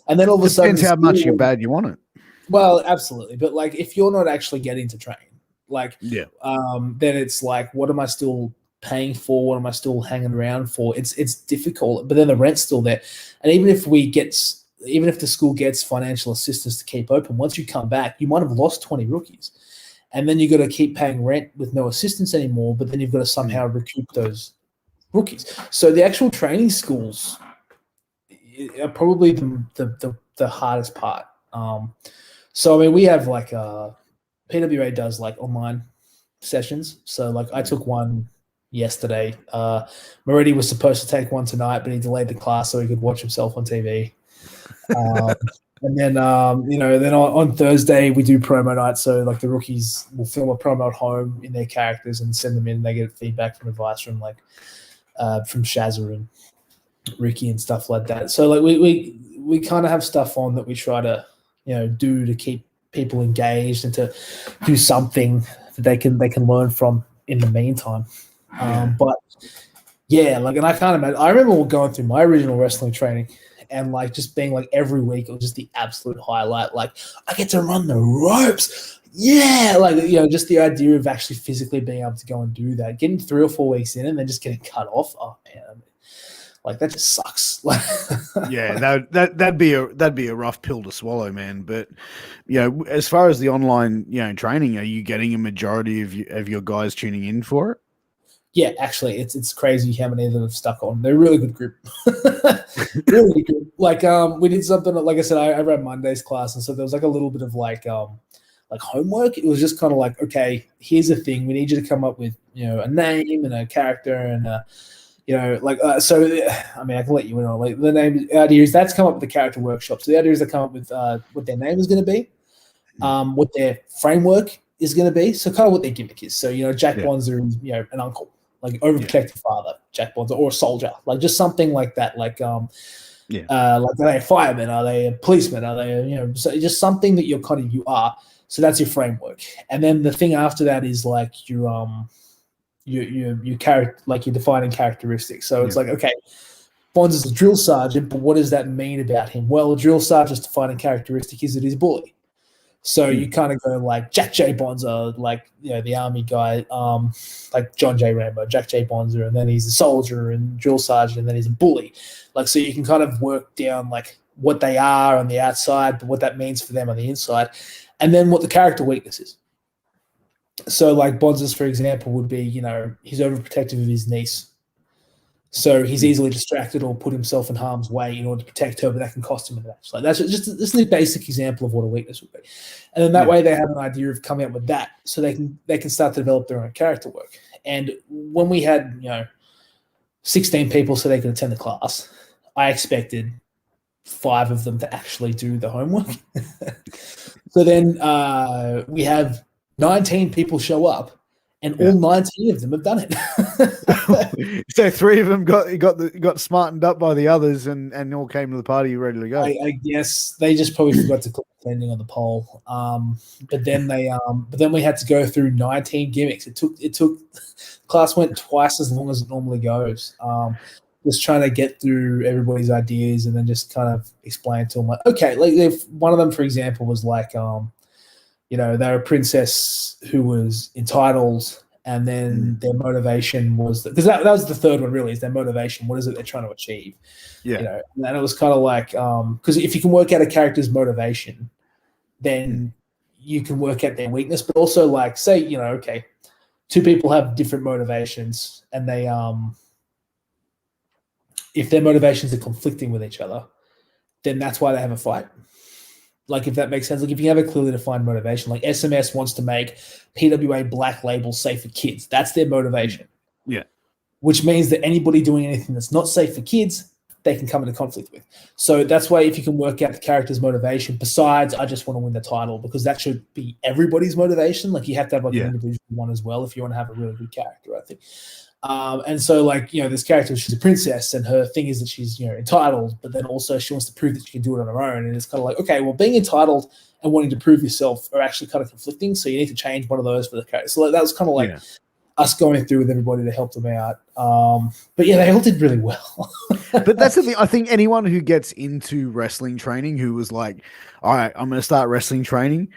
And then all of a sudden, depends how much bad you want it. Well, absolutely, but if you're not actually getting to train, then it's like, what am I still paying for? What am I still hanging around for? It's difficult, but then the rent's still there, and even if the school gets financial assistance to keep open, once you come back, you might have lost 20 rookies. And then you've got to keep paying rent with no assistance anymore, but then you've got to somehow recoup those rookies. So the actual training schools are probably the hardest part. So, I mean, we have PWA does online sessions. So I took one yesterday. Moretti was supposed to take one tonight, but he delayed the class so he could watch himself on TV. And then then on Thursday we do promo night, so the rookies will film a promo at home in their characters and send them in. They get feedback from advice from from Shazza and Ricky and stuff like that. So we kind of have stuff on that we try to do to keep people engaged and to do something that they can learn from in the meantime. But yeah, and I can't imagine. I remember going through my original wrestling training. And just being every week, it was just the absolute highlight. I get to run the ropes. Yeah. Just the idea of actually physically being able to go and do that, getting 3 or 4 weeks in and then just getting cut off. Oh man. That just sucks. Yeah, that'd be a rough pill to swallow, man. But as far as the online, training, are you getting a majority of your guys tuning in for it? Yeah, actually, it's crazy how many of them have stuck on. They're a really good group. Really good group. We did something, like I said, I ran Monday's class, and so there was a little bit of like homework. It was just kind of like, okay, here's the thing. We need you to come up with, a name and a character and so I mean, I can let you in on like the name idea is that's come up with the character workshop. So the idea is to come up with what their name is going to be, what their framework is going to be. So kind of what their gimmick is. So, Jack Bonza is, an uncle, like overprotective father, Jack Bonza, or a soldier, like just something like that. Like, like are they a fireman? Are they a policeman? Are they, so just something that you are. So that's your framework. And then the thing after that is like your character, like your defining characteristics. So it's like, okay, Bonza's a drill sergeant, but what does that mean about him? Well, a drill sergeant's defining characteristic is that he's a bully. So you kind of go like Jack J. Bonza, like the army guy, like John J. Rambo, Jack J. Bonza, and then he's a soldier and drill sergeant, and then he's a bully. Like so, you can kind of work down like what they are on the outside, but what that means for them on the inside, and then what the character weakness is. So like Bonza's, for example, would be he's overprotective of his niece. So he's easily distracted or put himself in harm's way in order to protect her, but that can cost him a match. Like that's just a basic example of what a weakness would be. And then that way they have an idea of coming up with that, so they can start to develop their own character work. And when we had 16 people so they could attend the class, I expected 5 of them to actually do the homework. So then we have 19 people show up. And all 19 of them have done it. So 3 of them got smartened up by the others and all came to the party ready to go. I guess they just probably forgot to click landing on the poll. But then we had to go through 19 gimmicks. It took class went twice as long as it normally goes. Just trying to get through everybody's ideas and then just kind of explain to them like, okay, like if one of them, for example, was like they're a princess who was entitled, and then their motivation was because that was the third one really, is their motivation. What is it they're trying to achieve? Yeah. And it was kind of like because if you can work out a character's motivation, then you can work out their weakness. But also like say okay, 2 people have different motivations, and they if their motivations are conflicting with each other, then that's why they have a fight. Like, if that makes sense. Like, if you have a clearly defined motivation, like SMS wants to make PWA Black Label safe for kids. That's their motivation. Yeah. Which means that anybody doing anything that's not safe for kids, they can come into conflict with. So that's why if you can work out the character's motivation, besides I just want to win the title, because that should be everybody's motivation. Like, you have to have like an individual one as well if you want to have a really good character, I think. And so, like, this character, she's a princess, and her thing is that she's, entitled, but then also she wants to prove that she can do it on her own. And it's kind of like, okay, well, being entitled and wanting to prove yourself are actually kind of conflicting. So you need to change one of those for the character. So that was kind of like us going through with everybody to help them out. But yeah, they all did really well. But that's the thing. I think anyone who gets into wrestling training who was like, all right, I'm going to start wrestling training,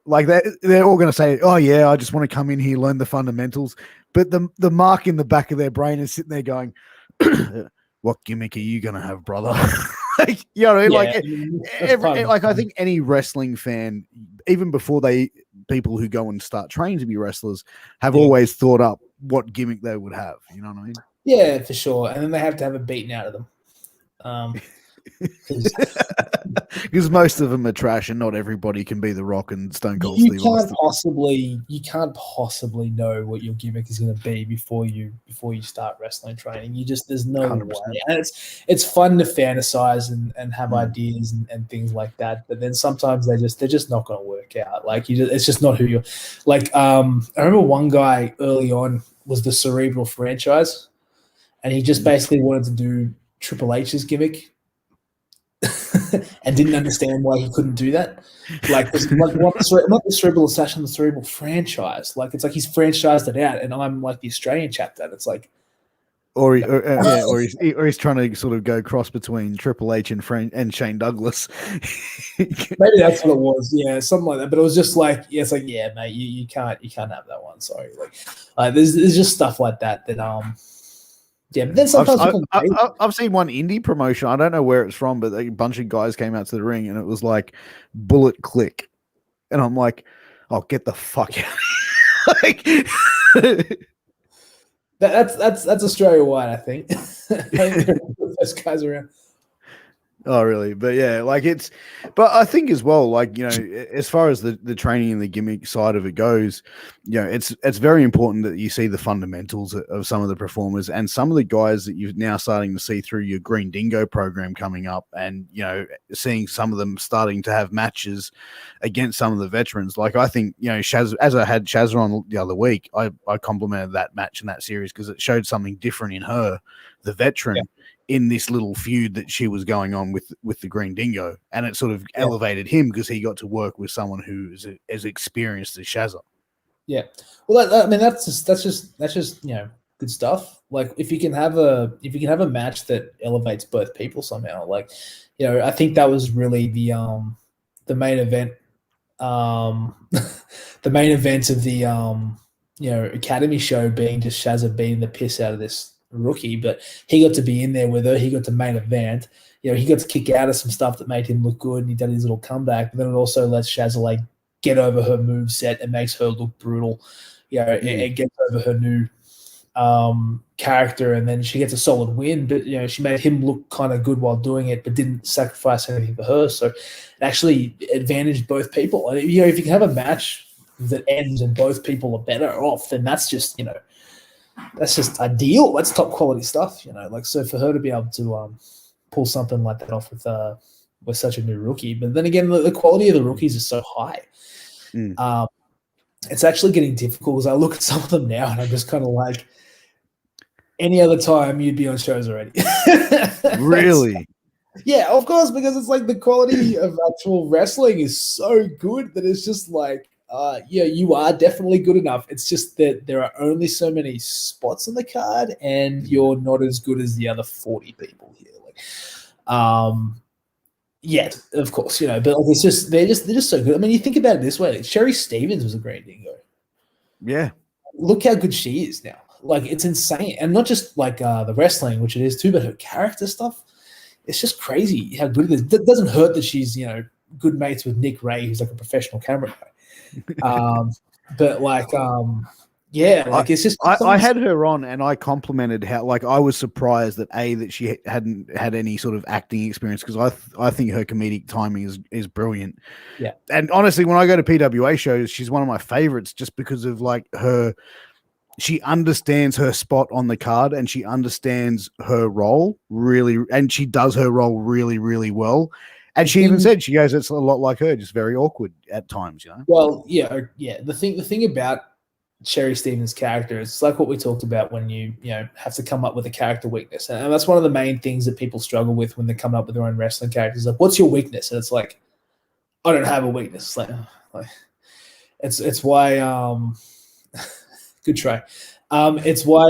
like they're all going to say, oh yeah, I just want to come in here, learn the fundamentals. But the mark in the back of their brain is sitting there going, what gimmick are you going to have, brother? Like, I think any wrestling fan, even before people who go and start training to be wrestlers, have always thought up what gimmick they would have. You know what I mean? Yeah, for sure. And then they have to have it beaten out of them. Because most of them are trash, and not everybody can be The Rock and Stone Cold Steve Austin. You can't possibly know what your gimmick is going to be before you start wrestling training. There's no 100%. Way. And it's fun to fantasize and have ideas and things like that. But then sometimes they're just not going to work out. Like, it's just not who you're. Like, I remember one guy early on was the Cerebral franchise, and he just basically wanted to do Triple H's gimmick. And didn't understand why he couldn't do that. Like, not the Cerebral Assassin, the Cerebral franchise. Like, it's like he's franchised it out, and I'm like the Australian chapter. And it's like, or he's trying to sort of go cross between Triple H and Shane Douglas. Maybe that's what it was. Yeah, something like that. But it was just like, it's like, yeah, mate, you can't have that one. Sorry. Like, there's just stuff like that. Yeah, but then sometimes I've seen one indie promotion. I don't know where it's from, but a bunch of guys came out to the ring, and it was like Bullet Click, and I'm like, "Oh, get the fuck out!" Like, that's Australia wide, I think. Those guys around. Oh, really? But yeah, like but I think as well, like, you know, as far as the training and the gimmick side of it goes, you know, it's very important that you see the fundamentals of some of the performers and some of the guys that you're now starting to see through your Green Dingo program coming up, and, you know, seeing some of them starting to have matches against some of the veterans. Like, I think, you know, as I had Shazza on the other week, I complimented that match in that series because it showed something different in her, the veteran, in this little feud that she was going on with the Green Dingo, and it sort of elevated him because he got to work with someone who is as experienced as Shazza. Yeah, well, I mean, that's just you know, good stuff. Like, if you can have a match that elevates both people somehow, like, you know, I think that was really the main event, the main event of the you know, Academy show being just Shazza beating the piss out of this rookie, but he got to be in there with her. He got to main event. You know, he got to kick out of some stuff that made him look good, and he did his little comeback. But then it also lets Shazza like get over her move set and makes her look brutal. You know, it gets over her new character, and then she gets a solid win. But, you know, she made him look kind of good while doing it, but didn't sacrifice anything for her. So it actually advantaged both people. And, you know, if you can have a match that ends and both people are better off, then that's just, you know, that's just ideal. That's top quality stuff, you know. Like, so for her to be able to pull something like that off with such a new rookie, but then again, the quality of the rookies is so high. It's actually getting difficult because I look at some of them now and I'm just kind of like, any other time you'd be on shows already. Really? Yeah, of course, because it's like the quality of actual wrestling is so good that it's just like, yeah, you are definitely good enough. It's just that there are only so many spots on the card, and you're not as good as the other 40 people here. Like, yeah, of course, you know, but like, it's just they're just so good. I mean, you think about it this way: like, Sherry Stevens was a great dingo. Yeah. Look how good she is now. Like, it's insane, and not just like the wrestling, which it is too, but her character stuff. It's just crazy how good it is. It doesn't hurt that she's, you know, good mates with Nick Ray, who's like a professional camera guy. But like, yeah, like, it's just I had her on and I complimented how, like, I was surprised that she hadn't had any sort of acting experience, because I think her comedic timing is brilliant. Yeah. And honestly, when I go to PWA shows, she's one of my favorites just because of like she understands her spot on the card and she understands her role really, and she does her role really, really well. And she even said, she goes, it's a lot like her, just very awkward at times, you know? Well, yeah. The thing about Sherry Stevens' character is, it's like what we talked about when you know, have to come up with a character weakness. And that's one of the main things that people struggle with when they come up with their own wrestling characters. Like, what's your weakness? And it's like, I don't have a weakness. Like it's why good try. It's why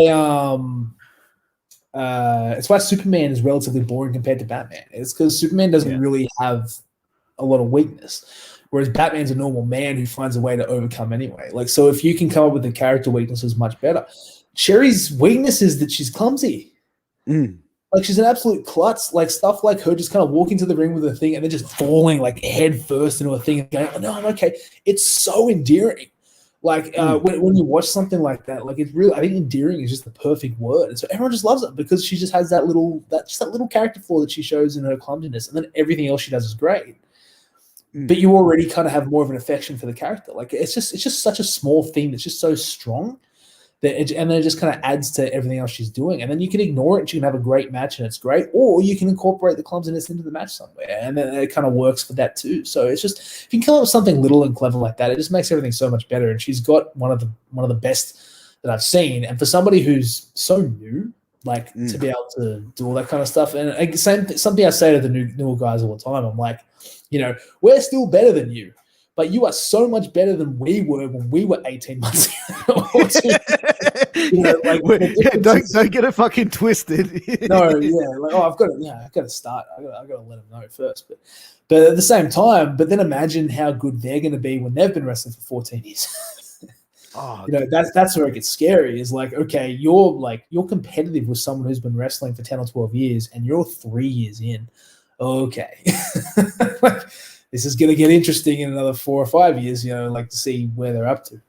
Superman is relatively boring compared to Batman. It's because Superman doesn't really have a lot of weakness, whereas Batman's a normal man who finds a way to overcome anyway. Like, so if you can come up with the character weaknesses, much better. Sherry's weakness is that she's clumsy. Like, she's an absolute klutz. Like, stuff like her just kind of walking to the ring with a thing and then just falling like head first into a thing and going, oh, no, I'm okay. It's so endearing. Like, when you watch something like that, like, it's really, I think endearing is just the perfect word. And so everyone just loves it because she just has that little character flaw that she shows in her clumsiness, and then everything else she does is great. But you already kind of have more of an affection for the character. Like, it's just such a small thing that's just so strong that and then it just kind of adds to everything else she's doing. And then you can ignore it and you can have a great match and it's great, or you can incorporate the clumsiness into the match somewhere, and then it kind of works for that too. So it's just, if you can come up with something little and clever like that, it just makes everything so much better. And she's got one of the best that I've seen. And for somebody who's so new, like, to be able to do all that kind of stuff. And something I say to the newer guys all the time, I'm like, you know, we're still better than you, but you are so much better than we were when we were 18 months ago. You know, like, don't get it fucking twisted. No, yeah, like, I've got to start. I've got to let them know first. But at the same time, but then imagine how good they're going to be when they've been wrestling for 14 years. You know, that's where it gets scary. Is like, okay, you're competitive with someone who's been wrestling for 10 or 12 years, and you're 3 years in. Okay, like, this is going to get interesting in another 4 or 5 years. You know, like, to see where they're up to.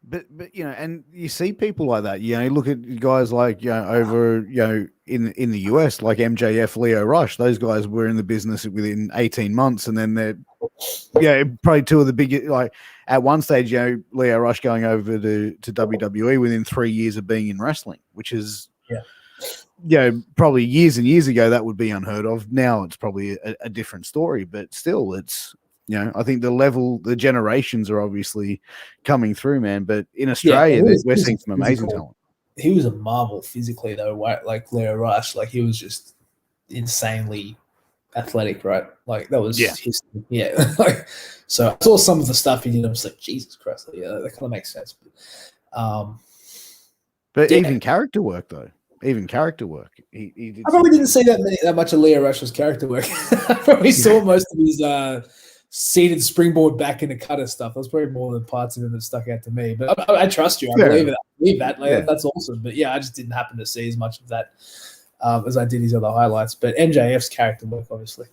But you know, and you see people like that. You know, you look at guys like, you know, over, you know, in the US, like MJF, Leo Rush. Those guys were in the business within 18 months, and then they're, yeah, probably two of the biggest. Like at one stage, you know, Leo Rush going over to WWE within 3 years of being in wrestling, which is, Yeah. you know, probably years and years ago that would be unheard of. Now it's probably a different story, but still, it's, you know, I think the generations are obviously coming through, man. But in Australia, we're seeing some amazing talent. He was a marvel physically, though, right? Like Leo Rush, like he was just insanely athletic, right? Like that was his, like, so I saw some of the stuff he did. I was like, Jesus Christ, yeah, that kind of makes sense. But even character work, though. Even character work. He did. I probably didn't see that much of Leo Rush's character work. I probably saw most of his seated springboard back into cutter stuff. That's probably more the parts of him that stuck out to me. But I trust you. I believe it. I believe that. Like, that's awesome. But yeah, I just didn't happen to see as much of that as I did his other highlights. But MJF's character work, obviously.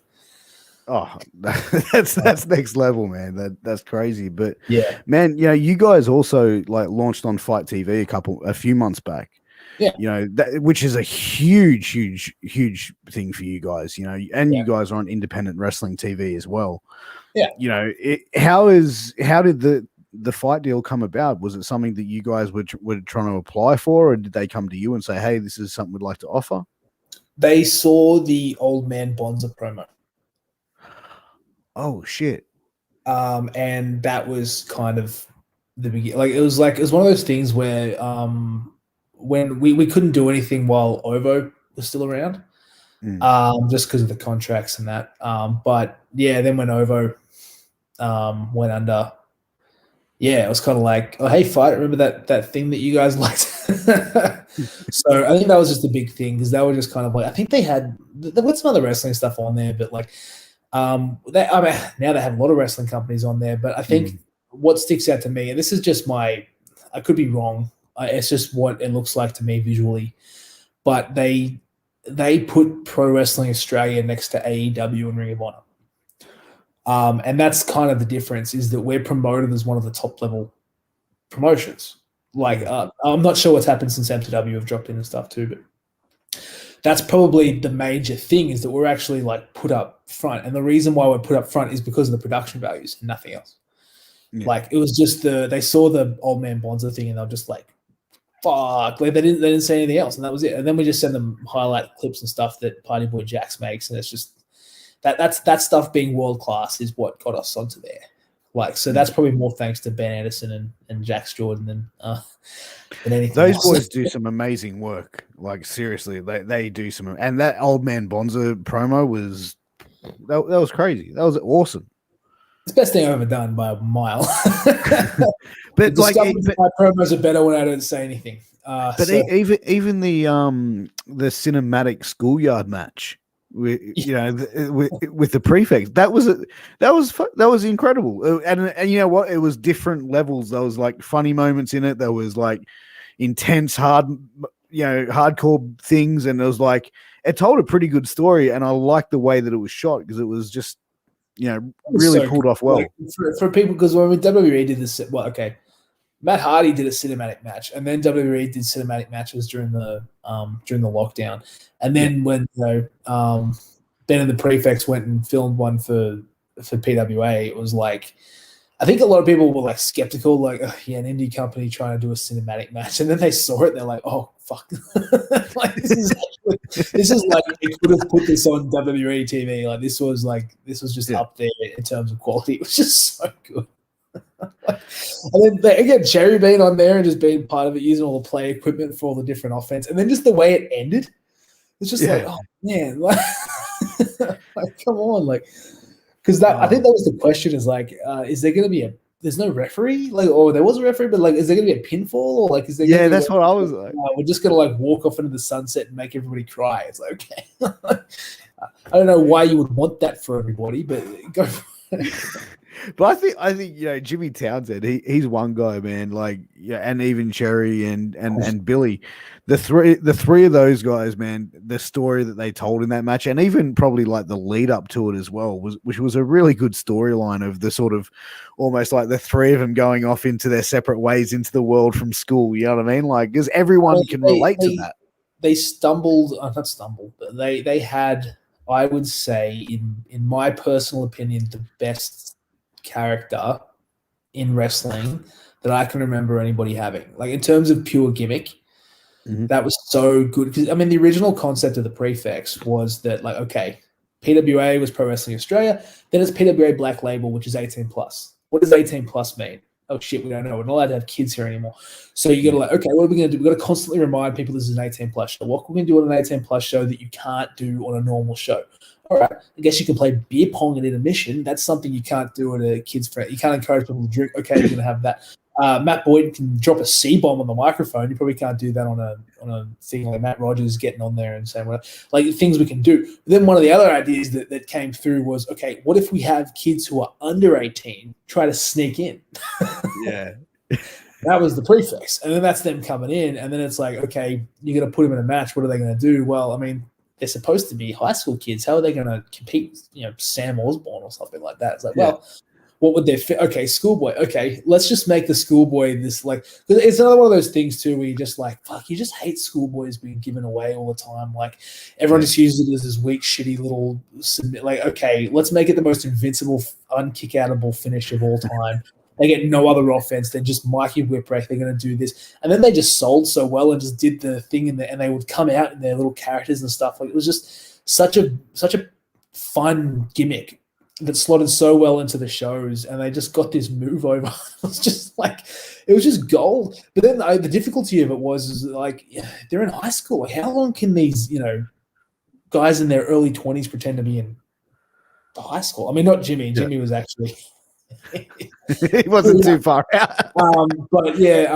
Oh, that's next level, man. That's crazy. But yeah, man, you know, you guys also like launched on Fight TV a few months back. Yeah, you know, which is a huge thing for you guys, you know, and you guys are on independent wrestling TV as well. Yeah, you know, how did the fight deal come about? Was it something that you guys were trying to apply for, or did they come to you and say, hey, this is something we'd like to offer? They saw the Old Man Bonza promo. Oh shit. And that was kind of the beginning. Like it was one of those things where when we couldn't do anything while Ovo was still around, just because of the contracts and that. But yeah, then when Ovo went under, yeah, it was kind of like, oh, hey, fight, remember that thing that you guys liked? So I think that was just a big thing, because they were just kind of like, I think they had some other wrestling stuff on there, but like now they have a lot of wrestling companies on there, but I think what sticks out to me, and this is just I could be wrong, it's just what it looks like to me visually, but they put Pro Wrestling Australia next to AEW and Ring of Honor. And that's kind of the difference, is that we're promoted as one of the top level promotions. Like, I'm not sure what's happened since MTW have dropped in and stuff too, but that's probably the major thing, is that we're actually like put up front. And the reason why we're put up front is because of the production values and nothing else. Yeah. Like, it was just they saw the Old Man Bonza thing and they're just like, fuck, like they didn't say anything else, and that was it. And then we just send them highlight clips and stuff that Party Boy Jax makes, and it's just that stuff being world class is what got us onto there. Like, so that's probably more thanks to Ben Anderson and Jax Jordan than anything. Those else. boys do some amazing work. Like, seriously, they do some. And that Old Man Bonza promo was that was crazy. That was awesome. It's the best thing I've ever done by a mile. But like, my promos are better when I don't say anything. Even the cinematic schoolyard match, with the prefects, that was incredible. And you know what? It was different levels. There was like funny moments in it. There was like intense, hardcore things, and it was like it told a pretty good story. And I liked the way that it was shot, because it was just, really so pulled off well. Like, for people, because when WWE did this, Matt Hardy did a cinematic match, and then WWE did cinematic matches during the lockdown, and then when Ben and the Prefects went and filmed one for PWA, it was like, I think a lot of people were like skeptical, like, an indie company trying to do a cinematic match, and then they saw it, they're like, oh fuck, like this is like, they could have put this on WWE TV, like this was just up there in terms of quality. It was just so good. And then again, Cherry being on there and just being part of it, using all the play equipment for all the different offense, and then just the way it ended, it's just like, oh man, like, like come on, like, because I think that was the question, is like, is there going to be there's no referee, like, or there was a referee, but like, is there going to be a pinfall, or like, is there? Yeah, that's what I was like. We're just going to like walk off into the sunset and make everybody cry. It's like, okay, I don't know why you would want that for everybody, but go for it. But I think Jimmy Townsend, he's one guy, man. Like, yeah, and even Cherry and Billy, the three of those guys, man. The story that they told in that match, and even probably like the lead up to it as well, which was a really good storyline of the sort of almost like the three of them going off into their separate ways into the world from school. You know what I mean? Like, because everyone can relate to that. They stumbled, not stumbled, but they had, I would say, in my personal opinion, the best character in wrestling that I can remember anybody having. Like in terms of pure gimmick, that was so good. Because I mean, the original concept of the prefix was that, like, okay, PWA was Pro Wrestling Australia, then it's PWA Black Label, which is 18 plus. What does 18 plus mean? Oh shit, we don't know. We're not allowed to have kids here anymore. So you got to like, okay, what are we going to do? We've got to constantly remind people this is an 18 plus show. What can we do on an 18 plus show that you can't do on a normal show? All right, I guess you can play beer pong at intermission. That's something you can't do at a kid's friend. You can't encourage people to drink. Okay, you're going to have that. Matt Boyd can drop a C-bomb on the microphone. You probably can't do that on a thing like Matt Rogers getting on there and saying whatever. Like things we can do. But then one of the other ideas that came through was, okay, what if we have kids who are under 18 try to sneak in? Yeah. That was the prefix. And then that's them coming in. And then it's like, okay, you're going to put them in a match. What are they going to do? Well, I mean, they're supposed to be high school kids. How are they going to compete with, Sam Osborne or something like that? It's like, well, what would they fit? Okay, schoolboy. Okay, let's just make the schoolboy this like, because it's another one of those things too where you just like, fuck, you just hate schoolboys being given away all the time. Like everyone just uses it as this weak, shitty little submit. Like, okay, let's make it the most invincible, unkick-outable finish of all time. They get no other offense than just Mikey Whipwreck. They're going to do this. And then they just sold so well and just did the thing and they would come out in their little characters and stuff. Like it was just such a fun gimmick that slotted so well into the shows, and they just got this move over. It was just gold. But then the difficulty of it was like, they're in high school. Like, how long can these, guys in their early 20s pretend to be in the high school? I mean, not Jimmy. Yeah. Jimmy was actually... he wasn't too far out. But yeah,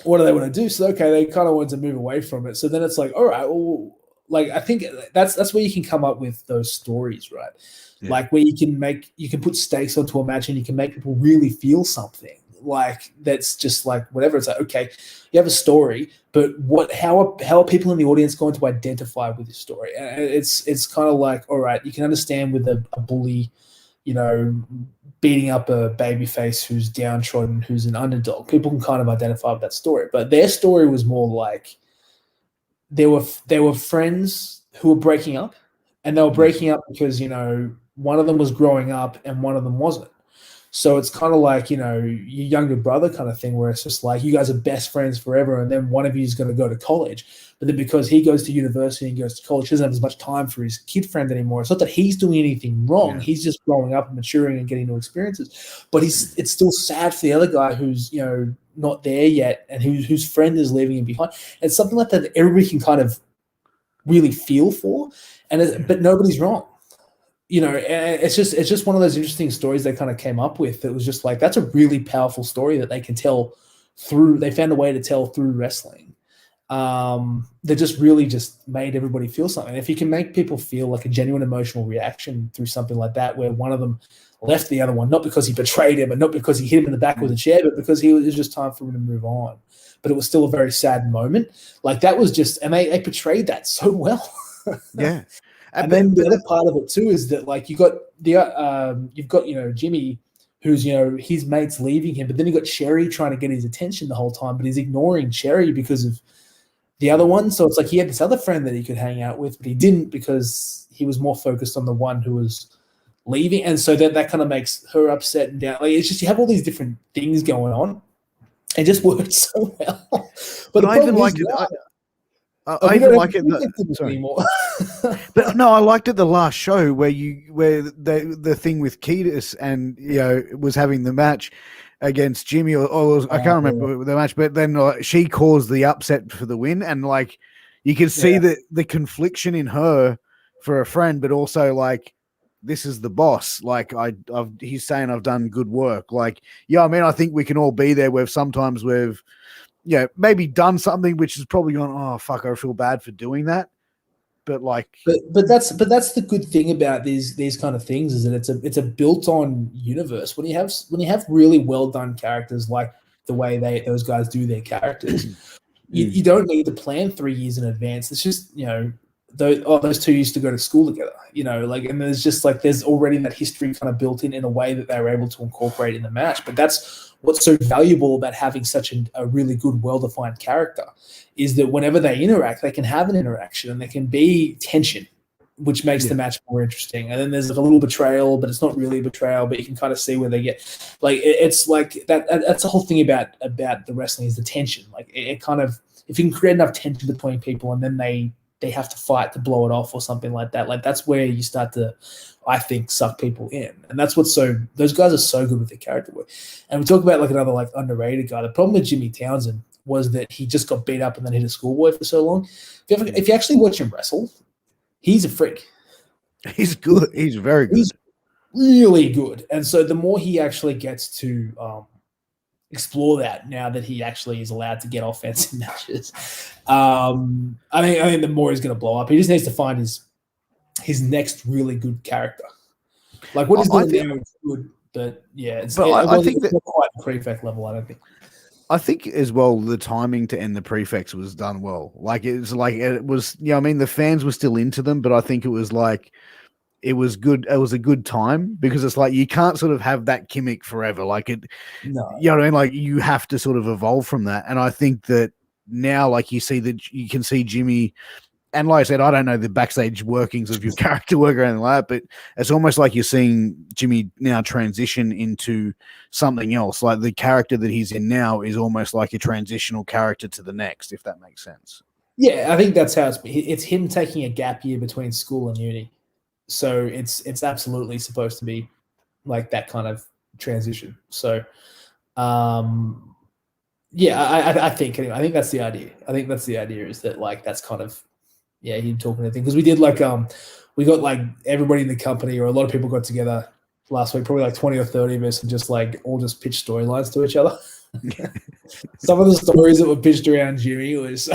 what do they want to do? So, okay, they kind of wanted to move away from it. So then it's like, all right, well, like, I think that's where you can come up with those stories, right? Yeah. Like where you can put stakes onto a match and you can make people really feel something. Like that's just like whatever. It's like, okay, you have a story, but how are people in the audience going to identify with this story? And it's kind of like, all right, you can understand with a bully, beating up a babyface who's downtrodden, who's an underdog. People can kind of identify with that story. But their story was more like they were friends who were breaking up, and they were breaking up because, one of them was growing up and one of them wasn't. So it's kind of like, your younger brother kind of thing where it's just like you guys are best friends forever and then one of you is going to go to college. But then because he goes to university and goes to college, he doesn't have as much time for his kid friend anymore. It's not that he's doing anything wrong. Yeah. He's just growing up and maturing and getting new experiences. But it's still sad for the other guy who's, not there yet and whose friend is leaving him behind. It's something like that everybody can kind of really feel for, but nobody's wrong. It's just one of those interesting stories they kind of came up with. It was just like, that's a really powerful story that they can tell through. They found a way to tell through wrestling. That just really just made everybody feel something. If you can make people feel like a genuine emotional reaction through something like that, where one of them left the other one, not because he betrayed him and not because he hit him in the back with a chair, but because it was just time for him to move on. But it was still a very sad moment. Like that was just, and they portrayed that so well. Yeah. And then the other part of it too is that like you've got Jimmy, who's his mate's leaving him, but then you got Cherry trying to get his attention the whole time, but he's ignoring Cherry because of the other one. So it's like he had this other friend that he could hang out with, but he didn't because he was more focused on the one who was leaving, and so that kind of makes her upset and down. Like it's just you have all these different things going on. It just worked so well. But I even liked it. I even like it. Anymore. But no, I liked it the last show where the thing with Ketis and was having the match against Jimmy or I can't remember the match, but then she caused the upset for the win, and like you can see the confliction in her for a friend, but also like this is the boss. Like he's saying I've done good work. Like I mean I think we can all be there where sometimes we've maybe done something which is probably gone, oh, fuck, I feel bad for doing that. But like, but that's the good thing about these kind of things is that it's a built on universe. When you have really well done characters like the way those guys do their characters, you don't need to plan 3 years in advance. It's just, those two used to go to school together, and there's already that history kind of built in a way that they were able to incorporate in the match. But that's what's so valuable about having such a really good, well-defined character, is that whenever they interact, they can have an interaction and there can be tension, which makes the match more interesting. And then there's like a little betrayal, but it's not really a betrayal, but you can kind of see where they get, like, it's like that's the whole thing about the wrestling, is the tension. Like, it kind of, if you can create enough tension between people and then they have to fight to blow it off or something like that, like that's where you start to, I think, suck people in. And that's what's those guys are so good with their character work. And we talk about like another like underrated guy. The problem with Jimmy Townsend was that he just got beat up and then hit a schoolboy for so long. If you actually watch him wrestle, he's a freak. He's good. He's very good. He's really good. And so the more he actually gets to explore that, now that he actually is allowed to get offense in matches, I think the more he's going to blow up. He just needs to find his next really good character. Like what he's doing now is good, but yeah, I think it's not quite the prefect level. I don't think. I think as well the timing to end the prefects was done well. Like it was, the fans were still into them, but I think it was like it was good. It was a good time because it's like you can't sort of have that gimmick forever. Like it, no. You know what I mean? Like you have to sort of evolve from that. And I think that now, like you can see Jimmy. And like I said, I don't know the backstage workings of your character work or anything like that, but it's almost like you're seeing Jimmy now transition into something else. Like the character that he's in now is almost like a transitional character to the next, if that makes sense. Yeah, I think that's how it's him taking a gap year between school and uni. So it's absolutely supposed to be like that kind of transition. So, yeah, I think that's the idea. I think that's the idea, is that like that's kind of, yeah, him talking to thing, because we did like we got like everybody in the company, or a lot of people got together last week, probably like 20 or 30 of us, and just pitched storylines to each other. Some of the stories that were pitched around Jimmy was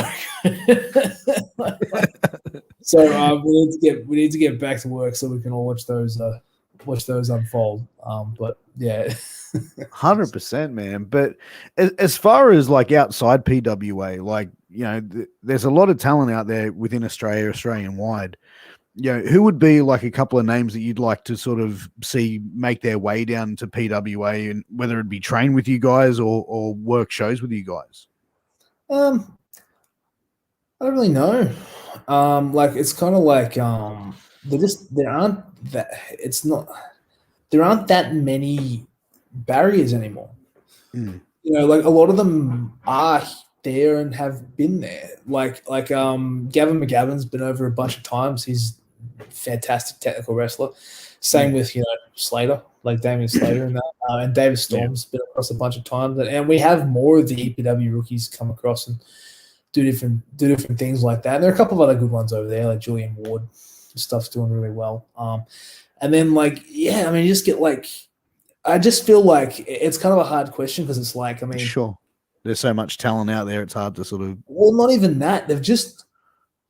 so we need to get back to work so we can all watch those unfold. But yeah. 100%, man. But as far as like outside PWA, like, there's a lot of talent out there within Australian wide. Who would be like a couple of names that you'd like to sort of see make their way down to PWA, and whether it be train with you guys or work shows with you guys? I don't really know. Like it's kind of like there aren't that many barriers anymore. Like a lot of them are there and have been there. Like Gavin McGavin's been over a bunch of times. He's a fantastic technical wrestler. Same with Slater, like Damian Slater and that. And David Storm's been across a bunch of times. And we have more of the EPW rookies come across and do different things like that. And there are a couple of other good ones over there, like Julian Ward. Stuff's doing really well. And then you just get like, I just feel like it's kind of a hard question, because it's like, sure, there's so much talent out there, it's hard to sort of. Well, not even that.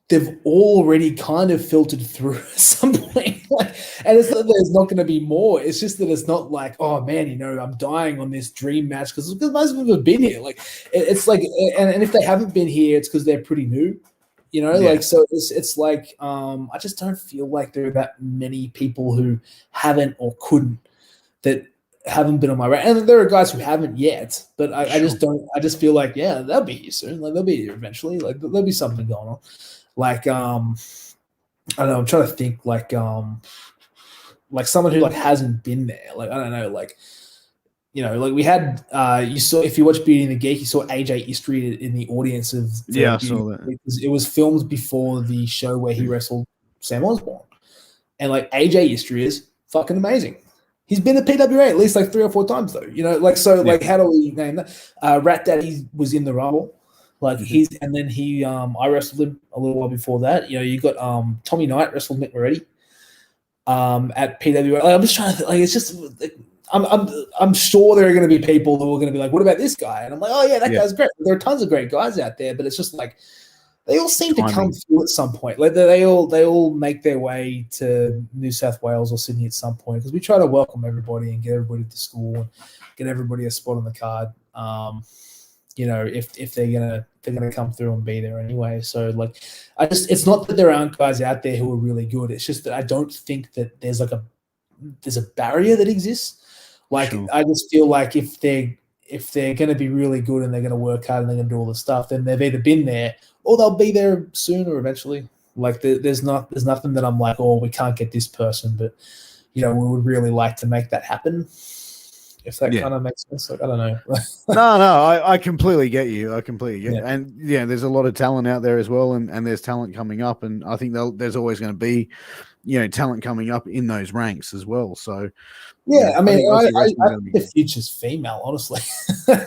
They've already kind of filtered through at some point. And it's not that there's not going to be more. It's just that it's not like, oh man, I'm dying on this dream match, because most of them have been here. Like it's like, and if they haven't been here, it's because they're pretty new. Like, so it's like, I just don't feel like there are that many people who haven't or couldn't, that haven't been on my radar. And there are guys who haven't yet, but I just feel like, yeah, they'll be here soon. Like they'll be here eventually. Like there'll be something going on. Like, I don't know, I'm trying to think like someone who like hasn't been there. Like, I don't know, like we had, you saw, if you watch Beauty the Geek, you saw AJ Istri in the audience of I saw that. Because it was filmed before the show where he wrestled Sam Osborne. And like AJ Istri is fucking amazing. He's been at PWA at least like 3 or 4 times though. Like how do we name that? Rat Daddy was in the Rumble. Like and then I wrestled him a little while before that. You got Tommy Knight wrestled Mick Moretti at PWA. Like, I'm just trying to think, like, it's just like, I'm sure there are going to be people who are going to be like, what about this guy? And I'm like, oh yeah, that guy's great. There are tons of great guys out there, but it's just like they all seem to come Timing. through at some point. Like they all make their way to New South Wales or Sydney at some point, because we try to welcome everybody and get everybody to school and get everybody a spot on the card. If they're gonna come through and be there anyway. So like, it's not that there aren't guys out there who are really good. It's just that I don't think that there's a barrier that exists. Like, sure. I just feel like if they're going to be really good and they're going to work hard and they're going to do all the stuff, then they've either been there or they'll be there soon or eventually. Like there's nothing that I'm like, oh, we can't get this person, but we would really like to make that happen. If that kind of makes sense. Like, I don't know. No, I completely get you. I completely get you. And there's a lot of talent out there as well, and there's talent coming up, and I think there's always going to be, talent coming up in those ranks as well. So I mean, I think the future's female, honestly.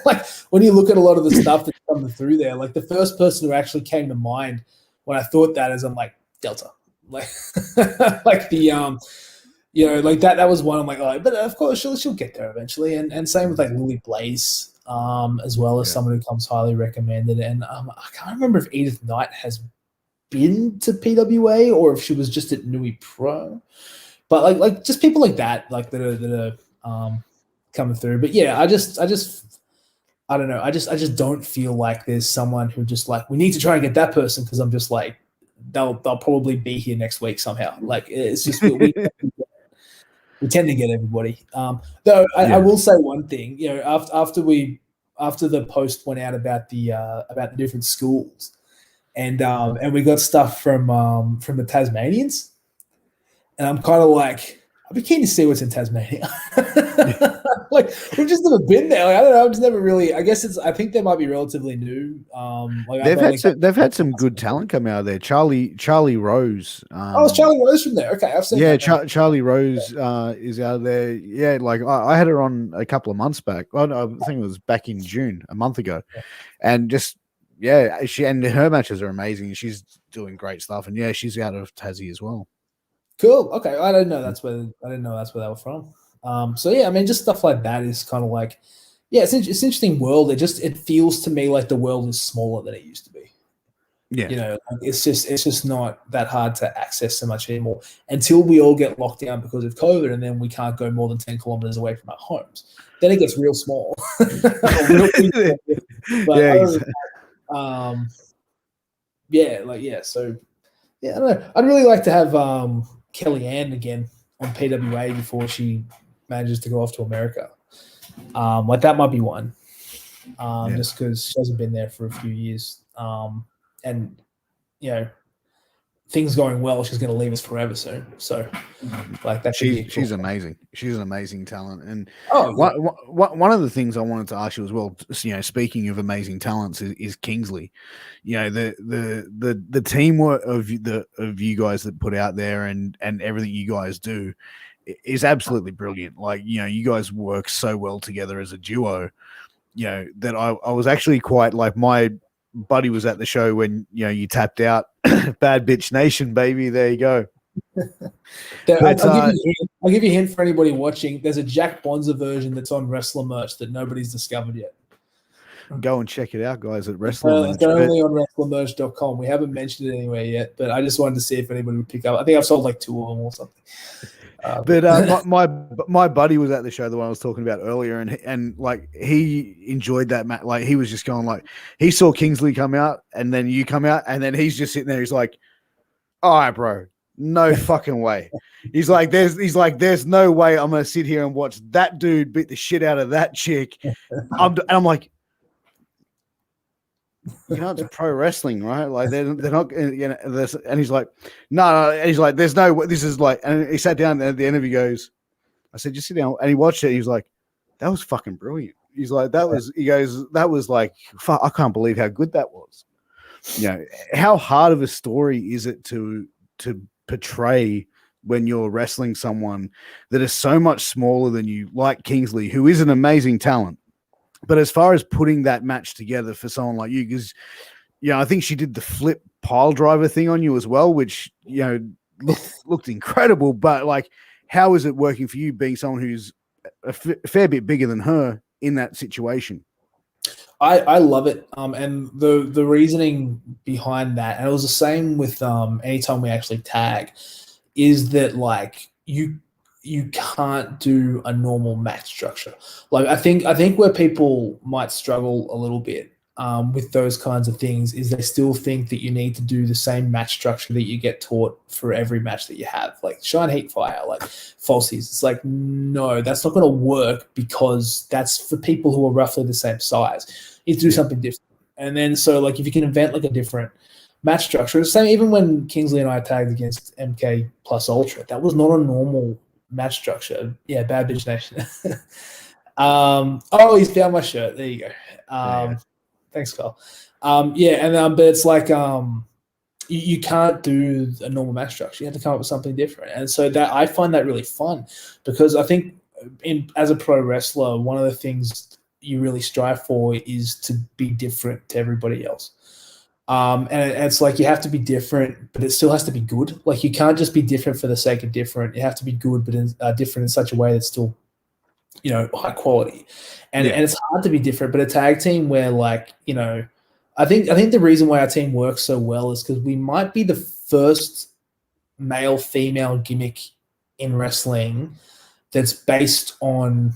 Like when you look at a lot of the stuff that's coming through there, like the first person who actually came to mind when I thought that is, I'm like, Delta. Like like the like that was one. I'm like, oh, but of course she'll get there eventually. And same with like Lily Blaze, as well as someone who comes highly recommended. And I can't remember if Edith Knight has been to PWA or if she was just at Nui Pro. But like just people like that, like that are coming through. But I don't know. I just don't feel like there's someone who just like, we need to try and get that person, because I'm just like, they'll probably be here next week somehow. Like it's just we tend to get everybody. Though I will say one thing. After the post went out about the different schools, and we got stuff from the Tasmanians. And I'm kind of like, I'd be keen to see what's in Tasmania. Like, we've just never been there. Like, I don't know. I've just never really. I guess I think they might be relatively new. They've had some good talent come out of there. Charlie Rose. It's Charlie Rose from there. Okay, I've seen. Yeah, Charlie Rose is out of there. Yeah, like I had her on a couple of months back. I think it was back in June, a month ago, and just her matches are amazing. She's doing great stuff, and she's out of Tassie as well. Cool. Okay, I didn't know that's where they were from. I mean, just stuff like that is kind of like, it's an interesting world. It feels to me like the world is smaller than it used to be. Yeah, it's just not that hard to access so much anymore until we all get locked down because of COVID, and then we can't go more than 10 kilometers away from our homes. Then it gets real small. So I don't know. I'd really like to have Kellyanne again on PWA before she manages to go off to America. Like that might be one. Just because she hasn't been there for a few years. And things going well, she's going to leave us forever soon. So, like that. She's amazing. She's an amazing talent. And one of the things I wanted to ask you as well, speaking of amazing talents, is Kingsley. The teamwork of you guys that put out there and everything you guys do is absolutely brilliant. Like, you guys work so well together as a duo. That I was actually quite like, my buddy was at the show when you tapped out. Bad Bitch Nation, baby. There you go. I'll give you a hint for anybody watching. There's a Jack Bonza version that's on Wrestler merch that nobody's discovered yet. Go and check it out, guys, at Wrestler merch. It's only on wrestlermerch.com. We haven't mentioned it anywhere yet, but I just wanted to see if anybody would pick up. I think I've sold like 2 of them or something. My buddy was at the show, the one I was talking about earlier, and like he enjoyed that match. Like he was just going, like, he saw Kingsley come out and then you come out, and then he's just sitting there. He's like, all right, bro, no fucking way. He's like, there's no way I'm gonna sit here and watch that dude beat the shit out of that chick. I'm like, it's pro wrestling, right? Like they're not, and he's like, no, and he's like, there's no, this is like, and he sat down, and at the end of it, he goes, I said, just sit down, and he watched it. He was like, that was fucking brilliant. He's like, he goes, that was like, fuck, I can't believe how good that was. How hard of a story is it to portray when you're wrestling someone that is so much smaller than you, like Kingsley, who is an amazing talent. But as far as putting that match together for someone like you, because, I think she did the flip pile driver thing on you as well, which, looked incredible. But like, how is it working for you being someone who's a fair bit bigger than her in that situation? I love it. And the reasoning behind that, and it was the same with anytime we actually tag, is that like you can't do a normal match structure. Like I think where people might struggle a little bit with those kinds of things is they still think that you need to do the same match structure that you get taught for every match that you have, like shine, heat, fire, like falsies. It's like, no, that's not going to work because that's for people who are roughly the same size. You need to do something different. And then so like if you can invent like a different match structure, same even when Kingsley and I tagged against MK plus Ultra, that was not a normal match structure. Yeah, bad bitch nation. Oh, he's found my shirt. There you go. Thanks, Carl. Yeah, and but it's like you can't do a normal match structure. You have to come up with something different, and so that I find that really fun because I think as a pro wrestler, one of the things you really strive for is to be different to everybody else. And it's like you have to be different, but it still has to be good. Like you can't just be different for the sake of different. You have to be good, but different in such a way that's still, high quality. And it's hard to be different. But a tag team where, like, I think the reason why our team works so well is because we might be the first male-female gimmick in wrestling that's based on.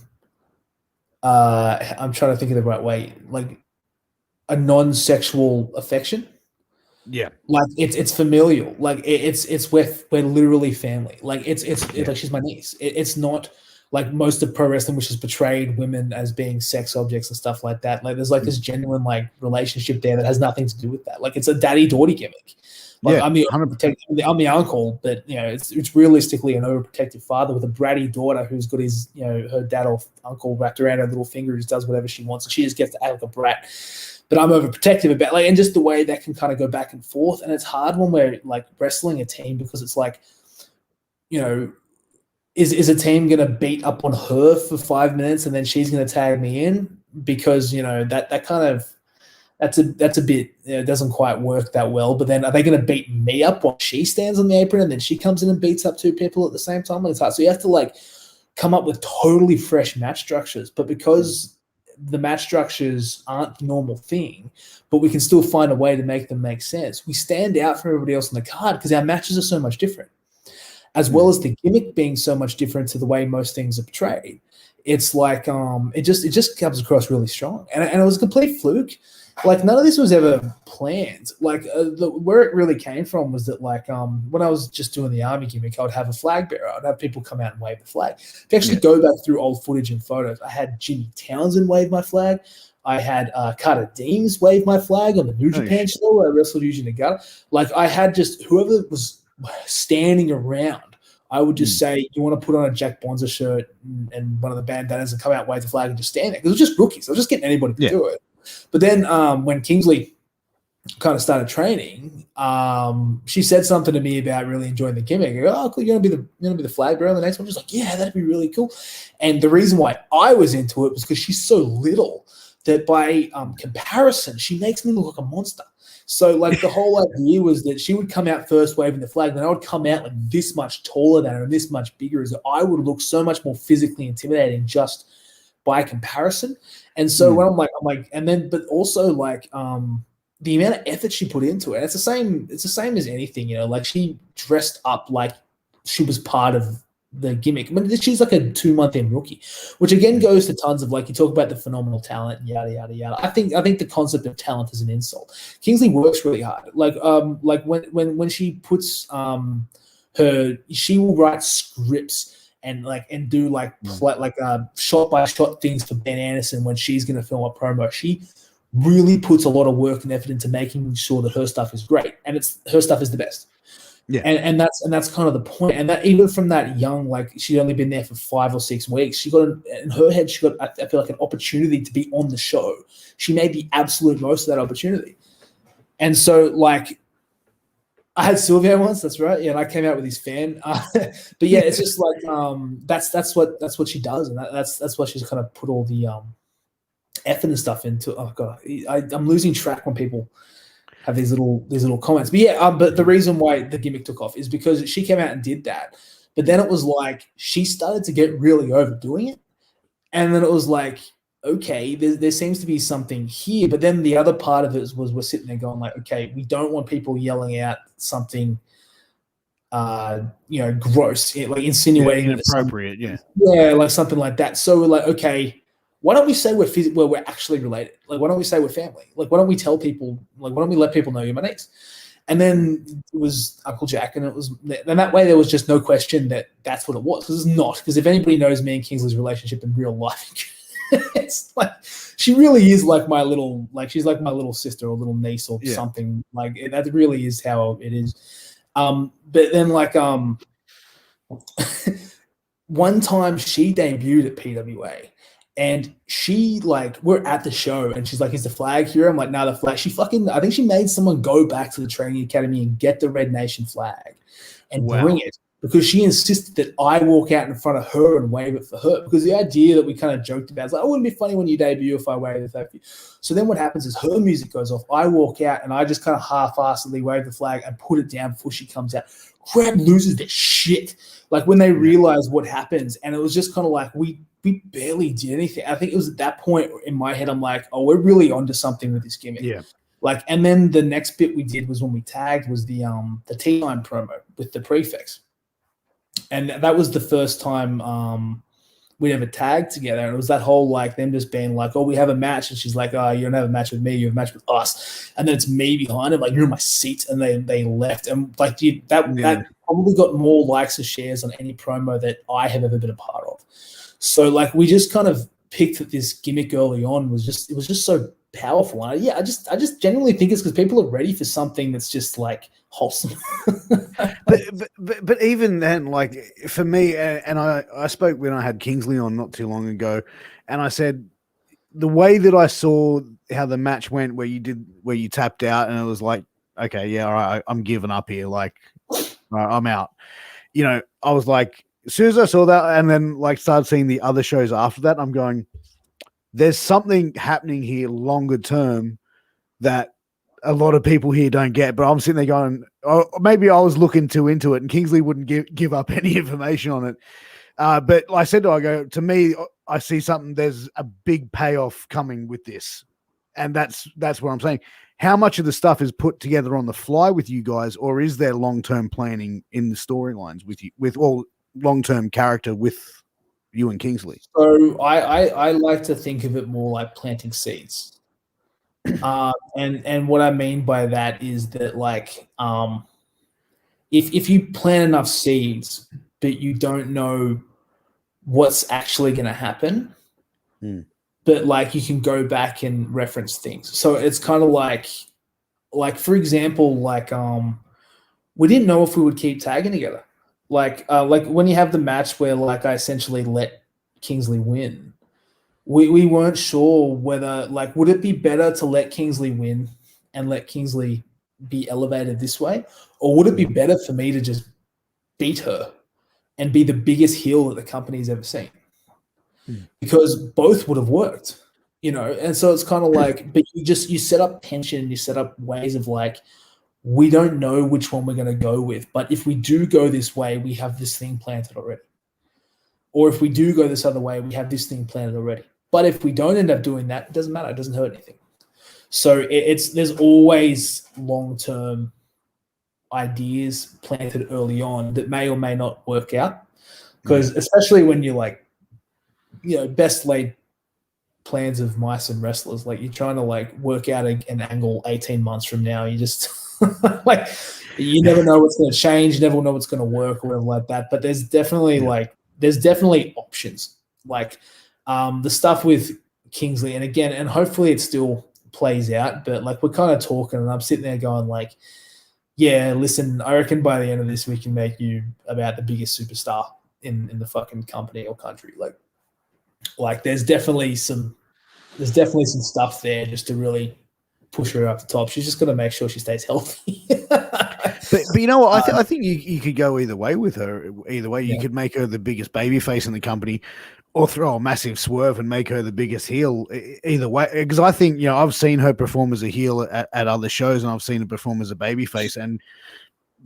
I'm trying to think of the right way, like a non-sexual affection. Yeah, like it's familial. Like it's we're literally family. Like it's like she's my niece. It's not like most of pro wrestling, which has portrayed women as being sex objects and stuff like that. Like there's like this genuine like relationship there that has nothing to do with that. Like it's a daddy-daughter gimmick. Like I'm the uncle, but it's realistically an overprotective father with a bratty daughter who's got his her dad or uncle wrapped around her little finger, just does whatever she wants, and she just gets to act like a brat. But I'm overprotective about and just the way that can kind of go back and forth, and it's hard when we're like wrestling a team because it's like, is a team going to beat up on her for 5 minutes and then she's going to tag me in because that kind of. That's a bit it doesn't quite work that well. But then are they going to beat me up while she stands on the apron and then she comes in and beats up two people at the same time? It's hard. So you have to like come up with totally fresh match structures. But because the match structures aren't the normal thing, but we can still find a way to make them make sense, we stand out from everybody else on the card because our matches are so much different, as well as the gimmick being so much different to the way most things are portrayed. It's like it just comes across really strong, and it was a complete fluke. Like none of this was ever planned. Like where it really came from was that like when I was just doing the army gimmick, I would have a flag bearer. I'd have people come out and wave the flag. If you actually go back through old footage and photos, I had Jimmy Townsend wave my flag. I had Carter Deems wave my flag on the New Japan show where I wrestled Yuji Nagata. Like I had just whoever was standing around, I would just say, you want to put on a Jack Bonza shirt and one of the bandanas and come out, wave the flag and just stand there. Because it was just rookies. I was just getting anybody to do it. But then when Kingsley kind of started training, she said something to me about really enjoying the gimmick. I go, oh, cool, you're gonna be the flag bearer on the next one? She's like, yeah, that'd be really cool. And the reason why I was into it was because she's so little that by comparison, she makes me look like a monster. So like the whole idea was that she would come out first waving the flag, then I would come out like this much taller than her and this much bigger, as I would look so much more physically intimidating just by comparison. And so when I'm like, and then, but also like the amount of effort she put into it, it's the same as anything, like she dressed up like she was part of the gimmick. I mean, she's like a 2-month in rookie, which again goes to tons of like, you talk about the phenomenal talent, yada, yada, yada. I think the concept of talent is an insult. Kingsley works really hard. Like when she puts she will write scripts and do shot by shot things for Ben Anderson when she's going to film a promo. She really puts a lot of work and effort into making sure that her stuff is great, and her stuff is the best. Yeah, and that's kind of the point. And that even from that young, like she'd only been there for 5 or 6 weeks, she got in her head. She got, I feel like, an opportunity to be on the show. She made the absolute most of that opportunity. And so, like, I had Sylvia once. That's right. Yeah, and I came out with his fan. But yeah, it's just like that's what she does, and that's why she's kind of put all the effort and stuff into. Oh god, I'm losing track when people have these little comments. But yeah, but the reason why the gimmick took off is because she came out and did that. But then it was like she started to get really overdoing it. And then it was like, okay, there seems to be something here. But then the other part of it was we're sitting there going like, okay, we don't want people yelling out something, gross, like insinuating inappropriate, like something like that. So we're like, okay, why don't we say we're actually related? Like, why don't we say we're family? Like, why don't we tell people? Like, why don't we let people know you're my niece? And then it was Uncle Jack, and that way there was just no question that that's what it was. Because it's not. Because if anybody knows me and Kingsley's relationship in real life, it's like she really is like my little, like she's like my little sister or little niece or something. Like that really is how it is. But then one time she debuted at PWA. And she we're at the show and she's like, is the flag here? I'm like, no, the flag. I think she made someone go back to the training academy and get the Red Nation flag and bring it because she insisted that I walk out in front of her and wave it for her. Because the idea that we kind of joked about is like, oh, wouldn't it be funny when you debut if I wave the flag for you? So then what happens is her music goes off. I walk out and I just kind of half-assedly wave the flag and put it down before she comes out. Crowd loses their shit. Like when they realize what happens. And it was just kind of like, we barely did anything. I think it was at that point in my head, I'm like, oh, we're really onto something with this gimmick. Yeah. And then the next bit we did was when we tagged was the T-Line promo with the prefix. And that was the first time we'd ever tagged together. And it was that whole them just being like, oh, we have a match. And she's like, oh, you don't have a match with me, you have a match with us. And then it's me behind it, like you're in my seat. And they left. And that probably got more likes and shares on any promo that I have ever been a part of. So we just kind of picked at this gimmick early on. It was just so powerful. And I just genuinely think it's because people are ready for something that's just wholesome. but even then, for me, and I spoke when I had Kingsley on not too long ago, and I said the way that I saw how the match went, where you tapped out, and it was like, okay, yeah, all right, I'm giving up here. All right, I'm out. I was like, as soon as I saw that and then started seeing the other shows after that, I'm going, there's something happening here longer term that a lot of people here don't get. But I'm sitting there going, oh, maybe I was looking too into it, and Kingsley wouldn't give up any information on it. But I said to me, I see something, there's a big payoff coming with this. And that's what I'm saying. How much of the stuff is put together on the fly with you guys, or is there long-term planning in the storylines with you, with all long-term character with you and Kingsley? So I like to think of it more like planting seeds. And what I mean by that is that if you plant enough seeds but you don't know what's actually going to happen, but you can go back and reference things. So it's kind of like for example, we didn't know if we would keep tagging together. Like when you have the match where I essentially let Kingsley win, we weren't sure whether would it be better to let Kingsley win and let Kingsley be elevated this way, or would it be better for me to just beat her and be the biggest heel that the company's ever seen? Because both would have worked, and so it's kind of but you set up tension, you set up ways of we don't know which one we're going to go with, but if we do go this way, we have this thing planted already. Or if we do go this other way, we have this thing planted already. But if we don't end up doing that, it doesn't matter. It doesn't hurt anything. So there's always long-term ideas planted early on that may or may not work out. Because especially when you're best laid plans of mice and wrestlers, you're trying to work out an angle 18 months from now. You just you never know what's going to change. You never know what's going to work or whatever like that. But there's definitely there's definitely options. The stuff with Kingsley, and hopefully it still plays out. But we're kind of talking, and I'm sitting there going yeah, listen, I reckon by the end of this we can make you about the biggest superstar in the fucking company or country. There's definitely some stuff there just to really push her up the top. She's just got to make sure she stays healthy. but you know what? I think you could go either way with her. Either way, you could make her the biggest babyface in the company, or throw a massive swerve and make her the biggest heel. Either way, because I think I've seen her perform as a heel at other shows, and I've seen her perform as a babyface, and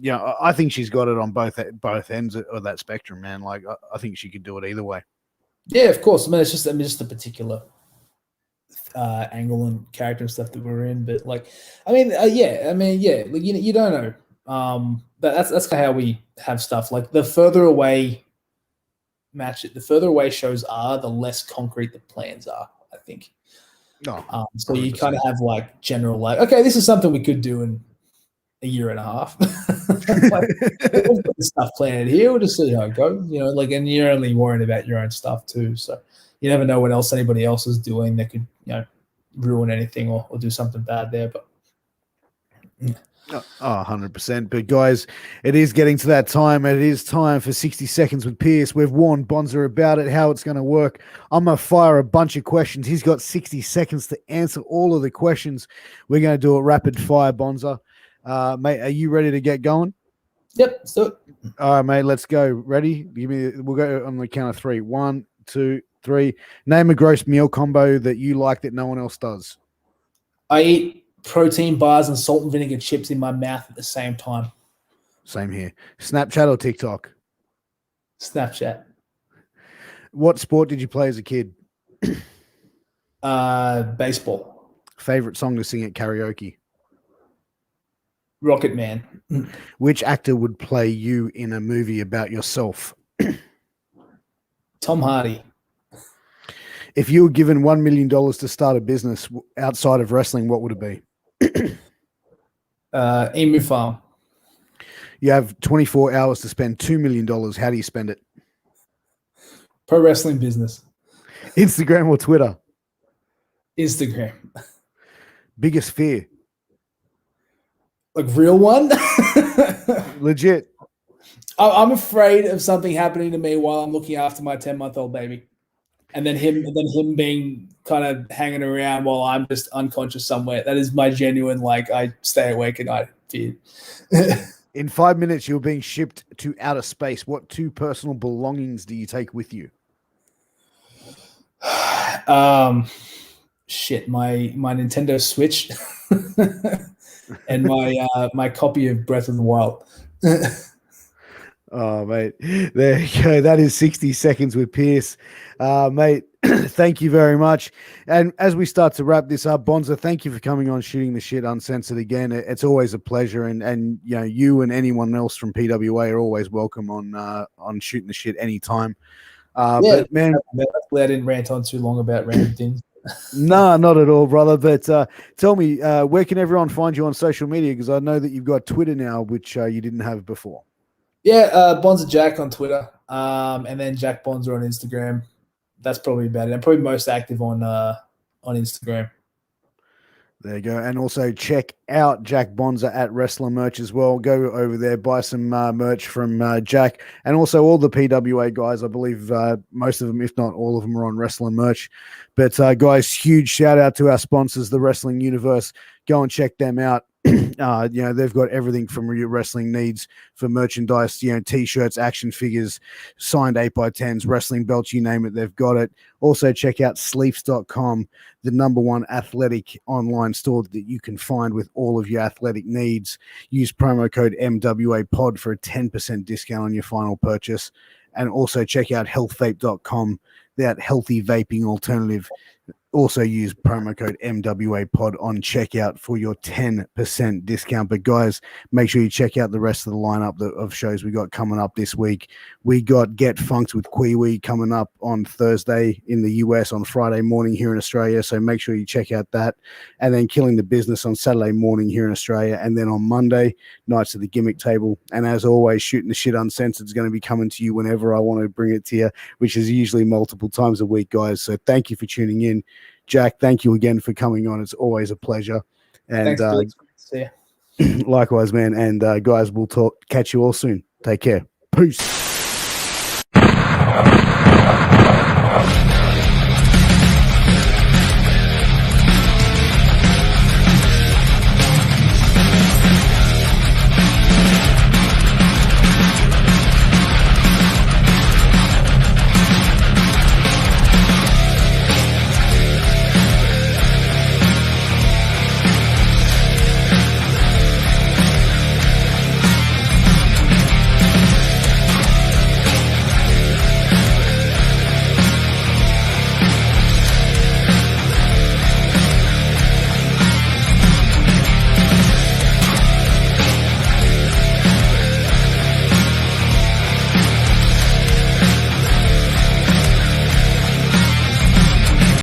I think she's got it on both ends of that spectrum, man. I think she could do it either way. Yeah, of course. I mean, it's just a particular angle and character and stuff that we're in. But like, yeah, like, you don't know. But that's kind of how we have stuff. Like the further away shows are, the less concrete the plans are, I think. No, so you kind of have like general, like, okay, this is something we could do in a year and a half. Like, we'll put this stuff planned here. We'll just see how it goes. Like, and you're only worried about your own stuff too. So you never know what else anybody else is doing that could, ruin anything or do something bad there. But yeah. 100%. But guys, it is getting to that time. It is time for 60 Seconds with Piers. We've warned Bonza about it, how it's going to work. I'm going to fire a bunch of questions. He's got 60 seconds to answer all of the questions. We're going to do it rapid fire, Bonza. Mate, are you ready to get going? Yep, let's do it. All right, mate, let's go. Ready? We'll go on the count of 3. 1, 2, 3. Name a gross meal combo that you like that no one else does. I eat protein bars and salt and vinegar chips in my mouth at the same time. Same here. Snapchat or TikTok? Snapchat. What sport did you play as a kid? Baseball. Favorite song to sing at karaoke? Rocket Man. Which actor would play you in a movie about yourself? Tom Hardy. If you were given $1 million to start a business outside of wrestling, what would it be? Emu Farm. You have 24 hours to spend $2 million. How do you spend it? Pro wrestling business. Instagram or Twitter? Instagram. Biggest fear? Like real one? Legit. I'm afraid of something happening to me while I'm looking after my 10-month-old baby. And then him being kind of hanging around while I'm just unconscious somewhere. That is my genuine, like, I stay awake at night fear. In 5 minutes, you're being shipped to outer space. What 2 personal belongings do you take with you? Shit, my Nintendo Switch and my copy of Breath of the Wild. Oh, mate, there you go. That is 60 Seconds with Piers. Mate, thank you very much. And as we start to wrap this up, Bonza, thank you for coming on Shooting the Shit Uncensored again. It's always a pleasure. And you and anyone else from PWA are always welcome on Shooting the Shit anytime. But man, I didn't rant on too long about random things. No, not at all, brother. But tell me, where can everyone find you on social media? Because I know that you've got Twitter now, which you didn't have before. Yeah, Bonza Jack on Twitter, and then Jack Bonza on Instagram. That's probably about it. I'm probably most active on Instagram. There you go. And also check out Jack Bonza at Wrestler Merch as well. Go over there, buy some merch from Jack. And also all the PWA guys, I believe most of them, if not all of them, are on Wrestler Merch. But guys, huge shout out to our sponsors, the Wrestling Universe. Go and check them out. They've got everything from your wrestling needs for merchandise, t-shirts, action figures, signed 8x10s, wrestling belts, you name it, they've got it. Also check out sleeps.com, the #1 athletic online store that you can find with all of your athletic needs. Use promo code MWA pod for a 10% discount on your final purchase. And also check out healthvape.com, that healthy vaping alternative. Also use promo code MWA pod on checkout for your 10% discount. But guys, make sure you check out the rest of the lineup of shows we got coming up this week. We got Get Funked with Kiwi coming up on Thursday in the US, on Friday morning here in Australia. So make sure you check out that. And then Killing the Business on Saturday morning here in Australia. And then on Monday, Nights of the Gimmick Table. And as always, Shooting the Shit Uncensored is going to be coming to you whenever I want to bring it to you, which is usually multiple times a week, guys. So thank you for tuning in. Jack, thank you again for coming on. It's always a pleasure. And thanks, likewise, man. And guys, we'll catch you all soon. Take care. Peace.